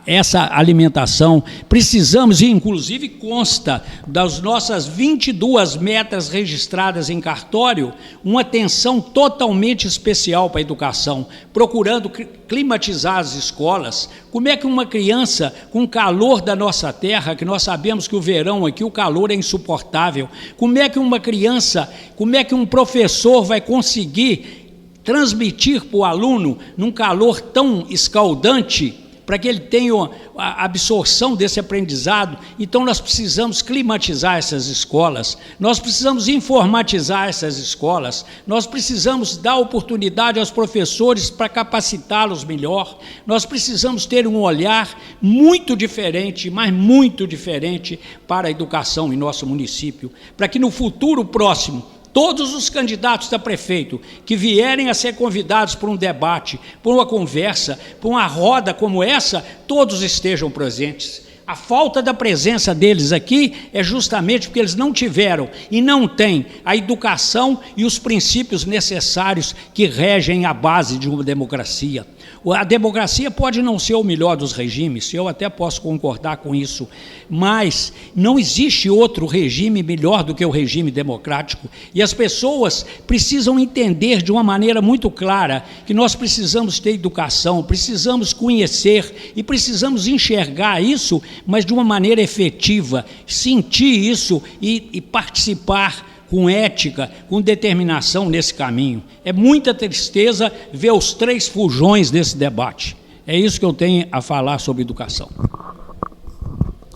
Speaker 3: essa alimentação, precisamos, e inclusive consta das nossas 22 metas registradas em cartório, uma atenção totalmente especial para a educação, procurando climatizar as escolas. Como é que uma criança, com o calor da nossa terra, que nós sabemos que o verão aqui, o calor é insuportável, como é que uma criança, como é que um professor vai conseguir transmitir para o aluno, num calor tão escaldante, para que ele tenha a absorção desse aprendizado? Então nós precisamos climatizar essas escolas, nós precisamos informatizar essas escolas, nós precisamos dar oportunidade aos professores para capacitá-los melhor, nós precisamos ter um olhar muito diferente, mas muito diferente para a educação em nosso município, para que no futuro próximo, todos os candidatos a prefeito que vierem a ser convidados por um debate, por uma conversa, por uma roda como essa, todos estejam presentes. A falta da presença deles aqui é justamente porque eles não tiveram e não têm a educação e os princípios necessários que regem a base de uma democracia. A democracia pode não ser o melhor dos regimes, eu até posso concordar com isso, mas não existe outro regime melhor do que o regime democrático, e as pessoas precisam entender de uma maneira muito clara que nós precisamos ter educação, precisamos conhecer e precisamos enxergar isso, mas de uma maneira efetiva, sentir isso e participar com ética, com determinação nesse caminho. É muita tristeza ver os 3 fujões desse debate. É isso que eu tenho a falar sobre educação.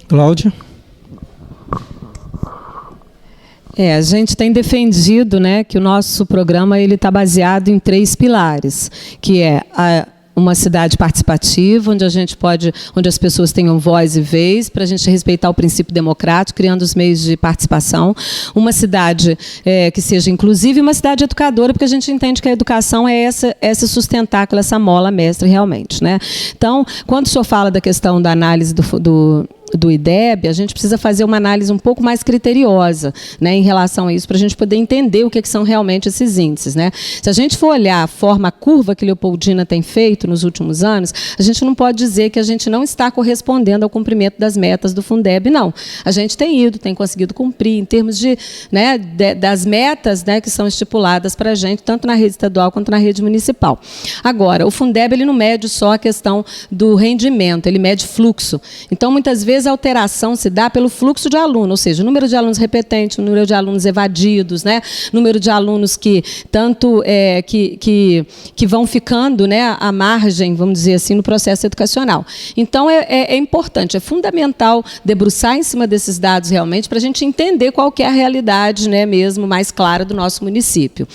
Speaker 1: Cláudia?
Speaker 4: A gente tem defendido, né, que o nosso programa está baseado em 3 pilares, que é uma cidade participativa, onde as pessoas tenham voz e vez, para a gente respeitar o princípio democrático, criando os meios de participação. Uma cidade que seja inclusiva e uma cidade educadora, porque a gente entende que a educação é esse sustentáculo, essa mola mestre realmente, né? Então, quando o senhor fala da questão da análise do IDEB, a gente precisa fazer uma análise um pouco mais criteriosa, né, em relação a isso, para a gente poder entender o que são realmente esses índices, né? Se a gente for olhar a curva que Leopoldina tem feito nos últimos anos, a gente não pode dizer que a gente não está correspondendo ao cumprimento das metas do Fundeb, não. A gente tem conseguido cumprir em termos das metas, né, que são estipuladas para a gente, tanto na rede estadual quanto na rede municipal. Agora, o Fundeb ele não mede só a questão do rendimento, ele mede fluxo. Então, muitas vezes, a alteração se dá pelo fluxo de aluno, ou seja, o número de alunos repetentes, o número de alunos evadidos, né, número de alunos que vão ficando, né, à margem, vamos dizer assim, no processo educacional. Então, é importante, é fundamental debruçar em cima desses dados realmente para a gente entender qual que é a realidade, né, mesmo mais clara do nosso município.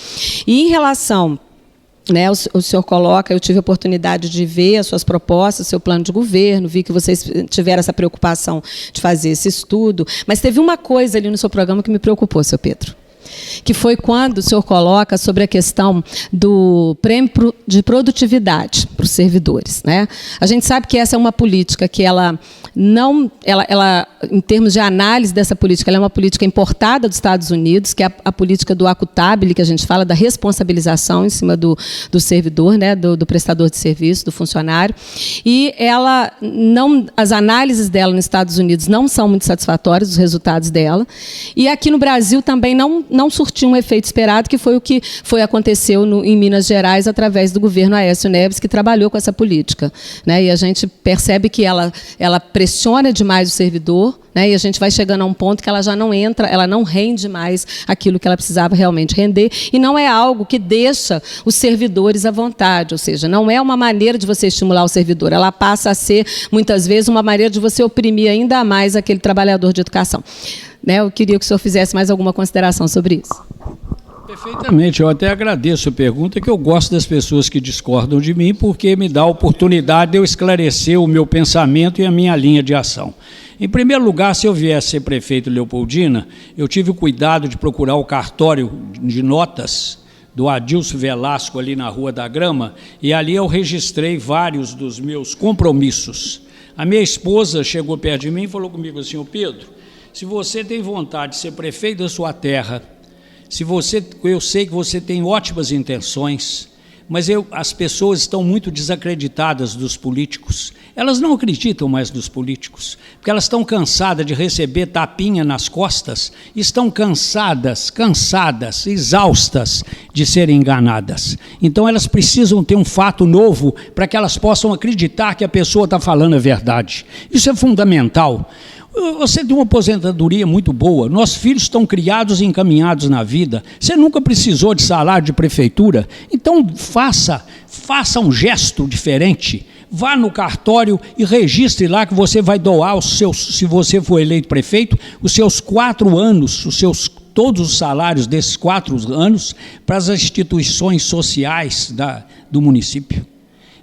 Speaker 4: E em relação... né, o senhor coloca, eu tive a oportunidade de ver as suas propostas, seu plano de governo, vi que vocês tiveram essa preocupação de fazer esse estudo, mas teve uma coisa ali no seu programa que me preocupou, seu Pedro, que foi quando o senhor coloca sobre a questão do prêmio de produtividade para os servidores, né? A gente sabe que essa é uma política que ela, em termos de análise dessa política, ela é uma política importada dos Estados Unidos, que é a política do accountability, que a gente fala da responsabilização em cima do servidor, né, do prestador de serviço, do funcionário, e as análises dela nos Estados Unidos não são muito satisfatórias, os resultados dela, e aqui no Brasil também não surtiu um efeito esperado, que foi o que aconteceu em Minas Gerais, através do governo Aécio Neves, que trabalhou com essa política, né? E a gente percebe que ela pressiona demais o servidor, né? E a gente vai chegando a um ponto que ela já não entra, ela não rende mais aquilo que ela precisava realmente render, e não é algo que deixa os servidores à vontade, ou seja, não é uma maneira de você estimular o servidor, ela passa a ser, muitas vezes, uma maneira de você oprimir ainda mais aquele trabalhador de educação. Né? Eu queria que o senhor fizesse mais alguma consideração sobre isso.
Speaker 3: Perfeitamente, eu até agradeço a pergunta, que eu gosto das pessoas que discordam de mim, porque me dá a oportunidade de eu esclarecer o meu pensamento e a minha linha de ação. Em primeiro lugar, se eu viesse ser prefeito de Leopoldina, eu tive o cuidado de procurar o cartório de notas do Adilson Velasco, ali na Rua da Grama, e ali eu registrei vários dos meus compromissos. A minha esposa chegou perto de mim e falou comigo assim: ô Pedro, se você tem vontade de ser prefeito da sua terra, eu sei que você tem ótimas intenções, mas as pessoas estão muito desacreditadas dos políticos. Elas não acreditam mais nos políticos, porque elas estão cansadas de receber tapinha nas costas, estão cansadas, exaustas de serem enganadas. Então elas precisam ter um fato novo para que elas possam acreditar que a pessoa está falando a verdade. Isso é fundamental. Você tem uma aposentadoria muito boa, nossos filhos estão criados e encaminhados na vida, você nunca precisou de salário de prefeitura, então faça um gesto diferente, vá no cartório e registre lá que você vai doar se você for eleito prefeito, os seus 4 anos, todos os salários desses 4 anos para as instituições sociais do município.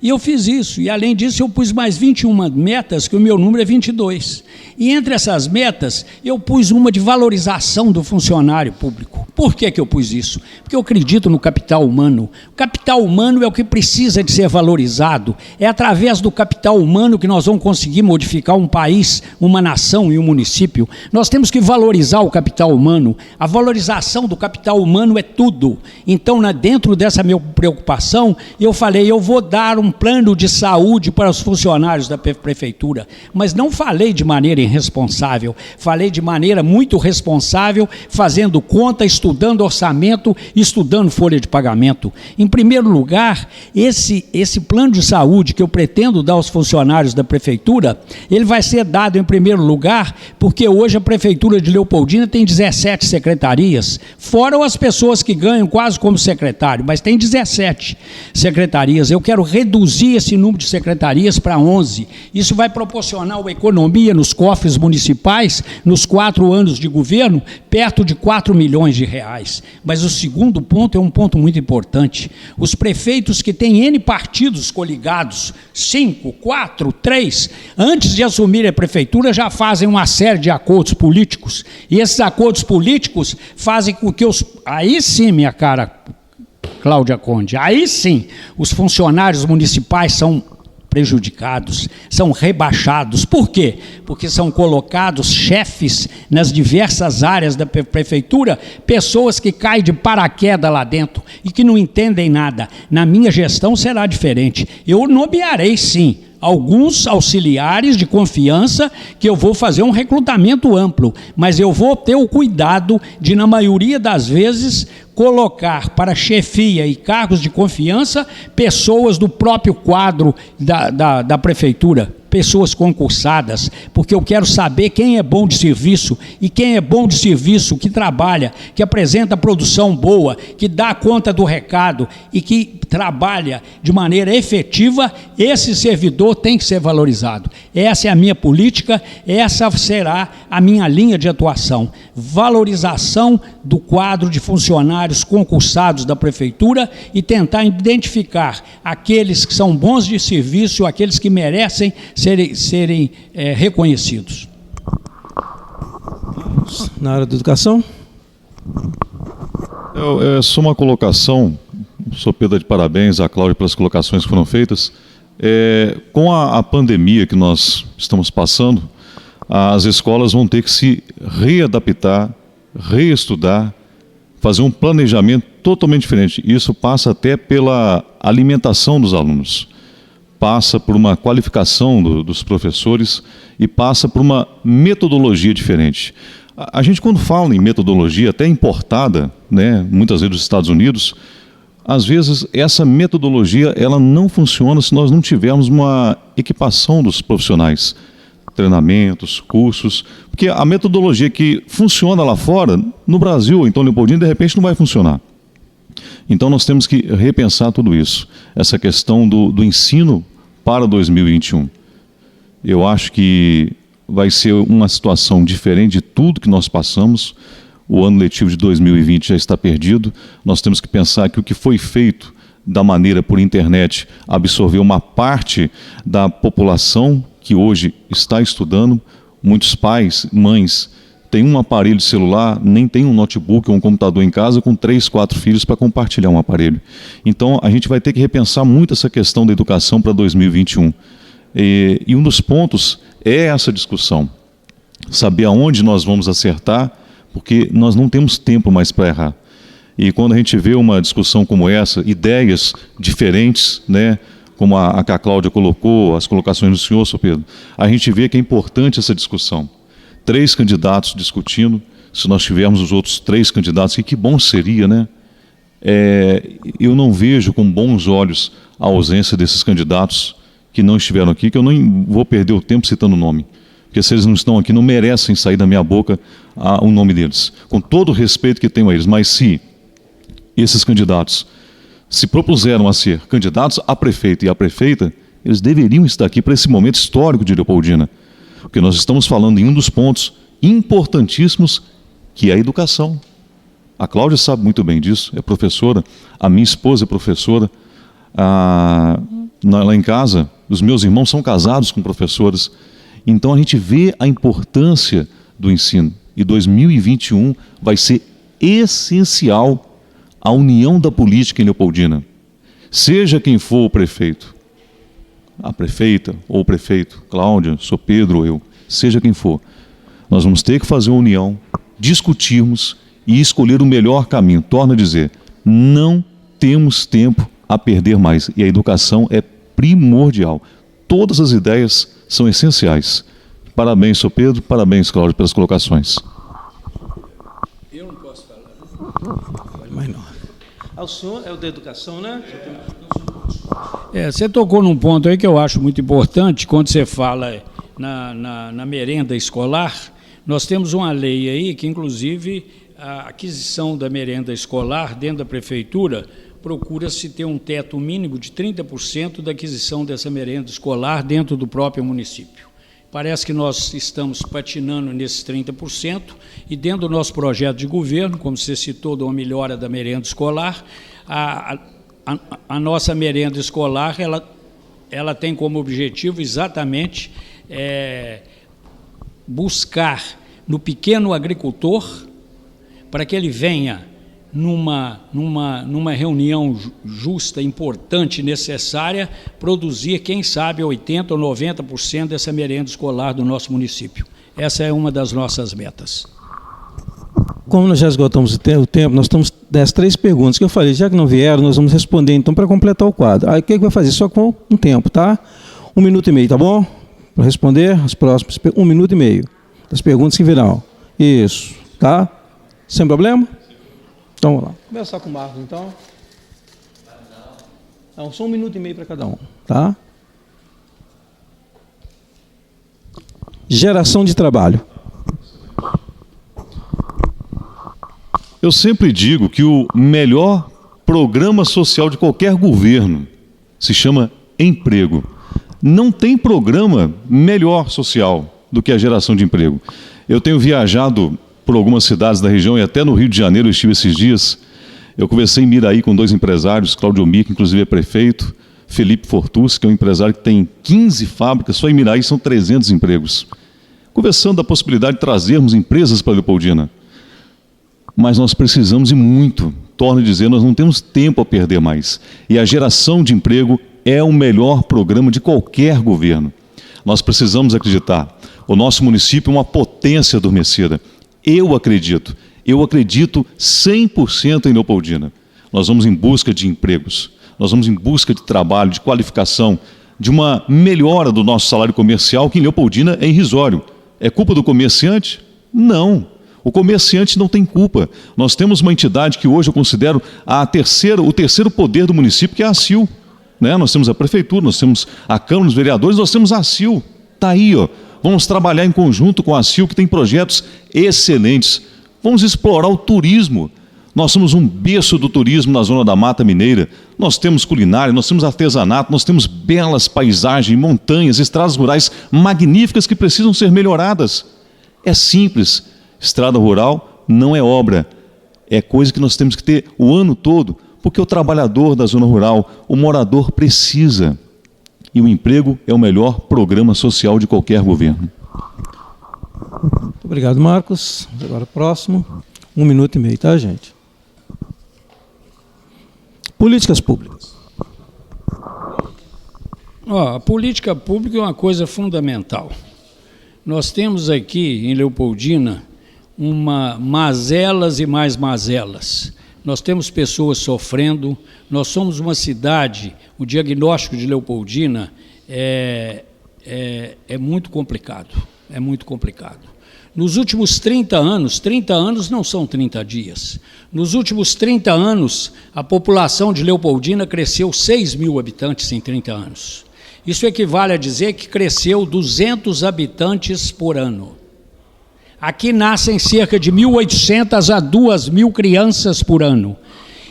Speaker 3: E eu fiz isso, e além disso eu pus mais 21 metas, que o meu número é 22. E entre essas metas, eu pus uma de valorização do funcionário público. Por que eu pus isso? Porque eu acredito no capital humano. O capital humano é o que precisa de ser valorizado. É através do capital humano que nós vamos conseguir modificar um país, uma nação e um município. Nós temos que valorizar o capital humano. A valorização do capital humano é tudo. Então, dentro dessa minha preocupação, eu falei, eu vou dar um plano de saúde para os funcionários da prefeitura, mas não falei de maneira irresponsável, falei de maneira muito responsável, fazendo conta, estudando orçamento, estudando folha de pagamento. Em primeiro lugar, esse plano de saúde que eu pretendo dar aos funcionários da prefeitura, ele vai ser dado em primeiro lugar, porque hoje a prefeitura de Leopoldina tem 17 secretarias, fora as pessoas que ganham quase como secretário, mas tem 17 secretarias. Eu quero reduzir esse número de secretarias para 11. Isso vai proporcionar uma economia nos cofres municipais, nos 4 anos de governo, perto de 4 milhões de reais. Mas o segundo ponto é um ponto muito importante. Os prefeitos que têm N partidos coligados, 5, 4, 3, antes de assumir a prefeitura, já fazem uma série de acordos políticos. E esses acordos políticos fazem com que aí sim, minha cara Cláudia Conde, aí sim, os funcionários municipais são prejudicados, são rebaixados. Por quê? Porque são colocados chefes nas diversas áreas da prefeitura, pessoas que caem de paraquedas lá dentro e que não entendem nada. Na minha gestão será diferente. Eu nomearei, sim, alguns auxiliares de confiança, que eu vou fazer um recrutamento amplo, mas eu vou ter o cuidado de, na maioria das vezes, colocar para chefia e cargos de confiança pessoas do próprio quadro da prefeitura, pessoas concursadas, porque eu quero saber quem é bom de serviço, e quem é bom de serviço, que trabalha, que apresenta produção boa, que dá conta do recado e que trabalha de maneira efetiva, esse servidor tem que ser valorizado. Essa é a minha política, essa será a minha linha de atuação. Valorização do quadro de funcionários concursados da prefeitura e tentar identificar aqueles que são bons de serviço, aqueles que merecem serem reconhecidos.
Speaker 1: Na área da educação?
Speaker 2: Só uma colocação, sou Pedro de parabéns a Cláudia pelas colocações que foram feitas. Com a pandemia que nós estamos passando, as escolas vão ter que se readaptar, reestudar, fazer um planejamento totalmente diferente. Isso passa até pela alimentação dos alunos, passa por uma qualificação dos professores e passa por uma metodologia diferente. A gente, quando fala em metodologia, até importada, né, muitas vezes dos Estados Unidos, às vezes essa metodologia ela não funciona se nós não tivermos uma equipação dos profissionais. treinamentos, cursos, porque a metodologia que funciona lá fora, no Brasil, então Leopoldina, de repente não vai funcionar. Então nós temos que repensar tudo isso, essa questão do ensino para 2021. Eu acho que vai ser uma situação diferente de tudo que nós passamos. O ano letivo de 2020 já está perdido. Nós temos que pensar que o que foi feito da maneira por internet absorveu uma parte da população que hoje está estudando. Muitos pais, mães, têm um aparelho de celular, nem tem um notebook ou um computador em casa com 3, 4 filhos para compartilhar um aparelho. Então a gente vai ter que repensar muito essa questão da educação para 2021. E um dos pontos é essa discussão, saber aonde nós vamos acertar, porque nós não temos tempo mais para errar. E quando a gente vê uma discussão como essa, ideias diferentes, né, como a que a Cláudia colocou, as colocações do senhor, Sr. Pedro, a gente vê que é importante essa discussão. 3 candidatos discutindo, se nós tivermos os outros 3 candidatos, e que bom seria, né? Eu não vejo com bons olhos a ausência desses candidatos que não estiveram aqui, que eu nem vou perder o tempo citando o nome, porque se eles não estão aqui, não merecem sair da minha boca o nome deles, com todo o respeito que tenho a eles. Mas se esses candidatos se propuseram a ser candidatos a prefeito e a prefeita, eles deveriam estar aqui para esse momento histórico de Leopoldina, porque nós estamos falando em um dos pontos importantíssimos, que é a educação. A Cláudia sabe muito bem disso, é professora, a minha esposa é professora, lá em casa, os meus irmãos são casados com professoras. Então a gente vê a importância do ensino. E 2021 vai ser essencial a união da política em Leopoldina. Seja quem for o prefeito, a prefeita ou o prefeito, Cláudia, Sr. Pedro ou eu, seja quem for, nós vamos ter que fazer uma união, discutirmos e escolher o melhor caminho. Torno a dizer, não temos tempo a perder mais. E a educação é primordial. Todas as ideias são essenciais. Parabéns, Sr. Pedro, parabéns, Cláudio, pelas colocações.
Speaker 3: Eu não posso falar.
Speaker 1: Mas não. O senhor é o da educação, né?
Speaker 3: Você tocou num ponto aí que eu acho muito importante, quando você fala na merenda escolar. Nós temos uma lei aí que, inclusive, a aquisição da merenda escolar dentro da prefeitura procura-se ter um teto mínimo de 30% da aquisição dessa merenda escolar dentro do próprio município. Parece que nós estamos patinando nesses 30% e dentro do nosso projeto de governo, como você citou, de uma melhora da merenda escolar, a nossa merenda escolar, ela tem como objetivo exatamente buscar no pequeno agricultor, para que ele venha numa reunião justa, importante, necessária, produzir, quem sabe, 80% ou 90% dessa merenda escolar do nosso município. Essa é uma das nossas metas.
Speaker 1: Como nós já esgotamos o tempo, nós estamos das 3 perguntas que eu falei, já que não vieram, nós vamos responder então para completar o quadro. Aí o que vai fazer? Só com um tempo, tá? 1 minuto e meio, tá bom? Para responder as próximas 1 minuto e meio das perguntas que virão. Isso, tá? Sem problema? Então, vamos lá. Começar com o Marcos, então. Não, só 1 minuto e meio para cada um, tá? Geração de trabalho.
Speaker 2: Eu sempre digo que o melhor programa social de qualquer governo se chama emprego. Não tem programa melhor social do que a geração de emprego. Eu tenho viajado por algumas cidades da região e até no Rio de Janeiro eu estive esses dias. Eu conversei em Miraí com 2 empresários, Cláudio Mir, que inclusive é prefeito, Felipe Fortus, que é um empresário que tem 15 fábricas, só em Miraí são 300 empregos. Conversando da possibilidade de trazermos empresas para Leopoldina. Mas nós precisamos e muito, torno a dizer, nós não temos tempo a perder mais. E a geração de emprego é o melhor programa de qualquer governo. Nós precisamos acreditar. O nosso município é uma potência adormecida. Eu acredito 100% em Leopoldina. Nós vamos em busca de empregos, nós vamos em busca de trabalho, de qualificação, de uma melhora do nosso salário comercial, que em Leopoldina é irrisório. É culpa do comerciante? Não. O comerciante não tem culpa. Nós temos uma entidade que hoje eu considero o terceiro poder do município, que é a ACIL. Nós temos a prefeitura, nós temos a Câmara dos Vereadores, nós temos a ACIL. Está aí, ó, Vamos trabalhar em conjunto com a CIL, que tem projetos excelentes. Vamos explorar o turismo. Nós somos um berço do turismo na zona da Mata Mineira. Nós temos culinária, nós temos artesanato, nós temos belas paisagens, montanhas, estradas rurais magníficas que precisam ser melhoradas. É simples. Estrada rural não é obra. É coisa que nós temos que ter o ano todo, porque o trabalhador da zona rural, o morador precisa. E o emprego é o melhor programa social de qualquer governo.
Speaker 1: Muito obrigado, Marcos. Agora, próximo. 1 minuto e meio, tá, gente? Políticas públicas.
Speaker 3: A política pública é uma coisa fundamental. Nós temos aqui, em Leopoldina, mazelas e mais mazelas. Nós temos pessoas sofrendo, nós somos uma cidade, o diagnóstico de Leopoldina é muito complicado, é muito complicado. Nos últimos 30 anos não são 30 dias, nos últimos 30 anos, a população de Leopoldina cresceu 6 mil habitantes em 30 anos. Isso equivale a dizer que cresceu 200 habitantes por ano. Aqui nascem cerca de 1.800 a 2.000 crianças por ano.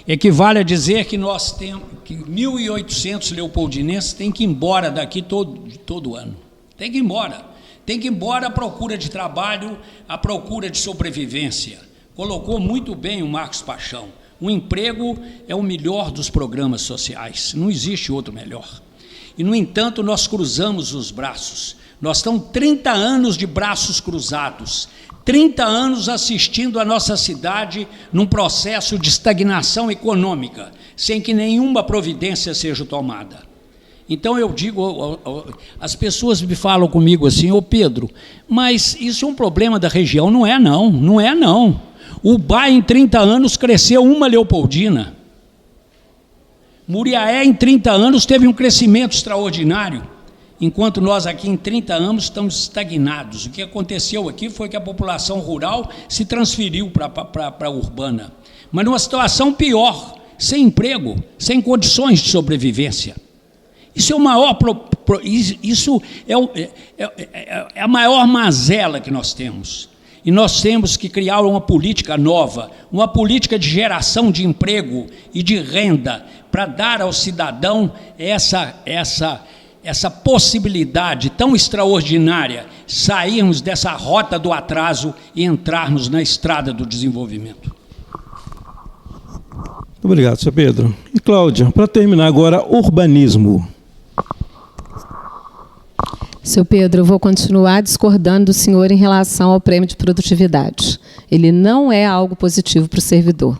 Speaker 3: Equivale a dizer que nós temos que 1.800 leopoldinenses têm que ir embora daqui todo ano. Tem que ir embora. Tem que ir embora à procura de trabalho, à procura de sobrevivência. Colocou muito bem o Marcos Paixão. O emprego é o melhor dos programas sociais. Não existe outro melhor. E, no entanto, nós cruzamos os braços. Nós estamos 30 anos de braços cruzados. 30 anos assistindo a nossa cidade num processo de estagnação econômica, sem que nenhuma providência seja tomada. Então eu digo, as pessoas me falam comigo assim, ô Pedro, mas isso é um problema da região? Não é não, não é não. O Ubá em 30 anos cresceu uma Leopoldina. Muriaé em 30 anos teve um crescimento extraordinário, enquanto nós aqui em 30 anos estamos estagnados. O que aconteceu aqui foi que a população rural se transferiu para a urbana, mas numa situação pior, sem emprego, sem condições de sobrevivência. Isso é o maior, isso é a maior mazela que nós temos. E nós temos que criar uma política nova, uma política de geração de emprego e de renda, para dar ao cidadão essa possibilidade tão extraordinária, sairmos dessa rota do atraso e entrarmos na estrada do desenvolvimento.
Speaker 1: Muito obrigado, senhor Pedro. E Cláudia, para terminar agora, urbanismo.
Speaker 4: Seu Pedro, eu vou continuar discordando do senhor em relação ao prêmio de produtividade. Ele não é algo positivo para o servidor.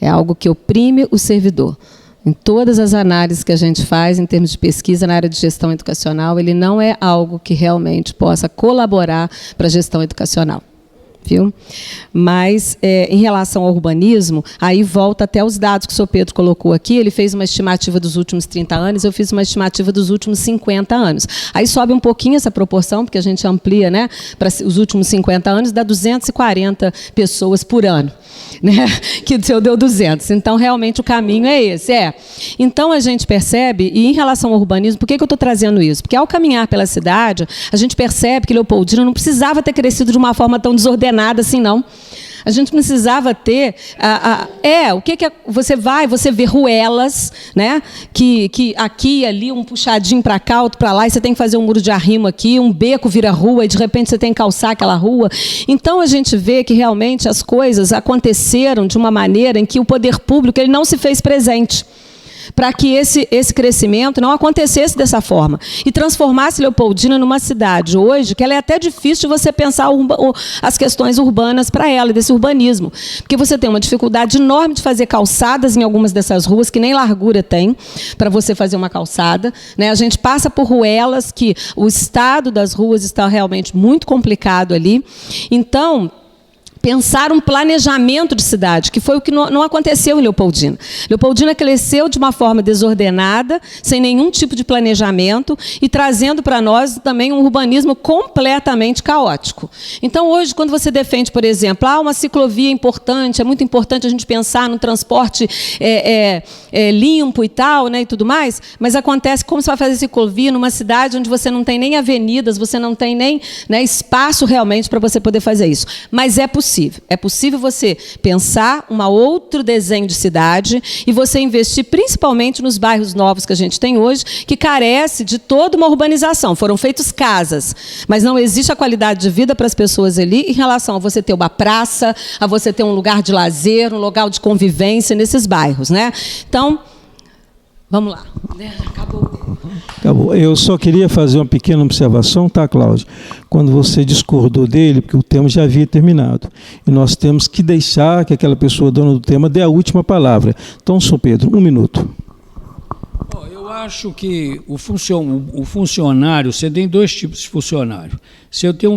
Speaker 4: É algo que oprime o servidor. Em todas as análises que a gente faz em termos de pesquisa na área de gestão educacional, ele não é algo que realmente possa colaborar para a gestão educacional. Viu? Mas, em relação ao urbanismo, aí volta até os dados que o senhor Pedro colocou aqui. Ele fez uma estimativa dos últimos 30 anos, eu fiz uma estimativa dos últimos 50 anos. Aí sobe um pouquinho essa proporção, porque a gente amplia, né, para os últimos 50 anos, dá 240 pessoas por ano, né? Que o senhor deu 200. Então, realmente, o caminho é esse. Então, a gente percebe, e em relação ao urbanismo, por que eu estou trazendo isso? Porque, ao caminhar pela cidade, a gente percebe que Leopoldina não precisava ter crescido de uma forma tão desordenada assim, não. A gente precisava ter... o que é... Você vê ruelas, né? Que aqui e ali, um puxadinho para cá, outro para lá, e você tem que fazer um muro de arrimo aqui, um beco vira rua, e de repente você tem que calçar aquela rua. Então, a gente vê que realmente as coisas aconteceram de uma maneira em que o poder público ele não se fez presente, para que esse crescimento não acontecesse dessa forma e transformasse Leopoldina numa cidade hoje que ela é até difícil de você pensar as questões urbanas para ela, desse urbanismo, porque você tem uma dificuldade enorme de fazer calçadas em algumas dessas ruas que nem largura tem para você fazer uma calçada, né? A gente passa por ruelas que o estado das ruas está realmente muito complicado ali. Então, pensar um planejamento de cidade, que foi o que não aconteceu em Leopoldina. Leopoldina cresceu de uma forma desordenada, sem nenhum tipo de planejamento, e trazendo para nós também um urbanismo completamente caótico. Então, hoje, quando você defende, por exemplo, uma ciclovia importante, é muito importante a gente pensar no transporte limpo e tal, né, e tudo mais, mas acontece como você vai fazer ciclovia numa cidade onde você não tem nem avenidas, você não tem nem, né, espaço realmente para você poder fazer isso. Mas é possível você pensar um outro desenho de cidade e você investir principalmente nos bairros novos que a gente tem hoje, que carece de toda uma urbanização. Foram feitas casas, mas não existe a qualidade de vida para as pessoas ali em relação a você ter uma praça, a você ter um lugar de lazer, um local de convivência nesses bairros, né? Então, vamos lá.
Speaker 1: Acabou. Eu só queria fazer uma pequena observação, tá, Cláudio? Quando você discordou dele, porque o tema já havia terminado. E nós temos que deixar que aquela pessoa dona do tema dê a última palavra. Então, Sr. Pedro, 1 minuto.
Speaker 3: Eu acho que o funcionário, você tem 2 tipos de funcionário. Se eu tenho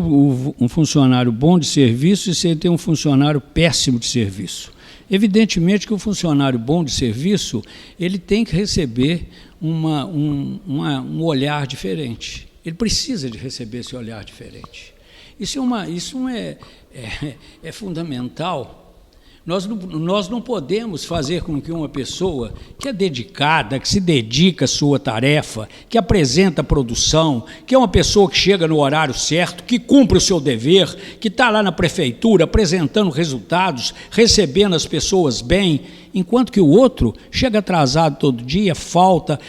Speaker 3: um funcionário bom de serviço e se eu tenho um funcionário péssimo de serviço. Evidentemente que o funcionário bom de serviço, ele tem que receber um olhar diferente. Ele precisa de receber esse olhar diferente. Isso é fundamental. Nós não podemos fazer com que uma pessoa que é dedicada, que se dedica à sua tarefa, que apresenta a produção, que é uma pessoa que chega no horário certo, que cumpre o seu dever, que está lá na prefeitura apresentando resultados, recebendo as pessoas bem, enquanto que o outro chega atrasado todo dia, falta,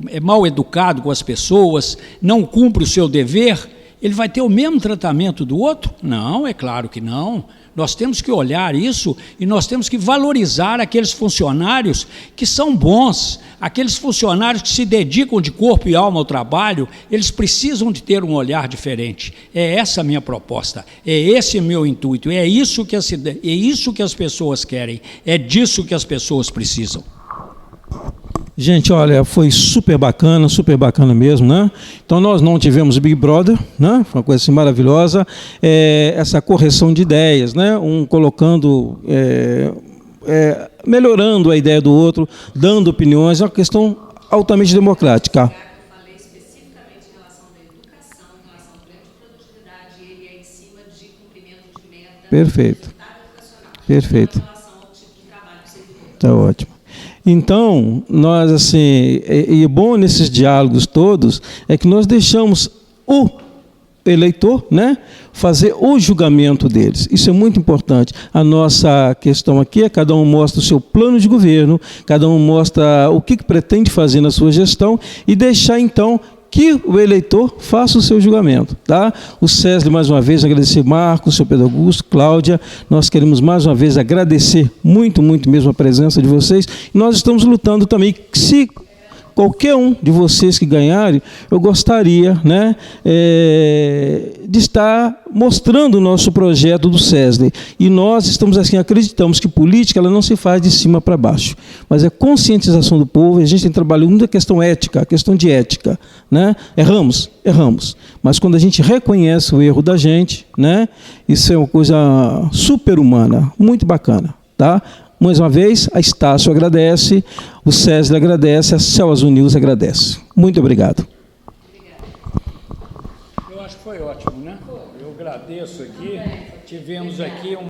Speaker 3: é mal educado com as pessoas, não cumpre o seu dever. Ele vai ter o mesmo tratamento do outro? Não, é claro que não. Nós temos que olhar isso e nós temos que valorizar aqueles funcionários que são bons, aqueles funcionários que se dedicam de corpo e alma ao trabalho, eles precisam de ter um olhar diferente. É essa a minha proposta, é esse o meu intuito, é isso que as pessoas querem, é disso que as pessoas precisam.
Speaker 1: Gente, olha, foi super bacana mesmo, né? Então, nós não tivemos Big Brother, né? Foi uma coisa assim maravilhosa. Essa correção de ideias, né? Um colocando, melhorando a ideia do outro, dando opiniões, é uma questão altamente democrática.
Speaker 4: Eu falei especificamente em relação à educação, em relação ao plano de produtividade, ele é em cima de cumprimento de meta.
Speaker 1: Perfeito. Perfeito.
Speaker 4: Em relação ao tipo de trabalho do servidor.
Speaker 1: Está ótimo. Então, nós, assim, e bom nesses diálogos todos, é que nós deixamos o eleitor, né, fazer o julgamento deles. Isso é muito importante. A nossa questão aqui é cada um mostra o seu plano de governo, cada um mostra o que pretende fazer na sua gestão e deixar, então, que o eleitor faça o seu julgamento, tá? O César, mais uma vez, agradecer Marcos, o Sr. Pedro Augusto, Cláudia, nós queremos mais uma vez agradecer muito mesmo a presença de vocês, e nós estamos lutando também, se qualquer um de vocês que ganharem, eu gostaria, né, de estar mostrando o nosso projeto do SESLI. E nós estamos assim, acreditamos que política ela não se faz de cima para baixo, mas é conscientização do povo. A gente tem trabalhado muito a questão ética, a questão de ética, né? Erramos, mas quando a gente reconhece o erro da gente, né, isso é uma coisa super-humana, muito bacana, tá? Mais uma vez, a Estácio agradece, o César agradece, a Céu Azul News agradece. Muito obrigado.
Speaker 3: Eu acho que foi ótimo, né? Eu agradeço aqui, tivemos aqui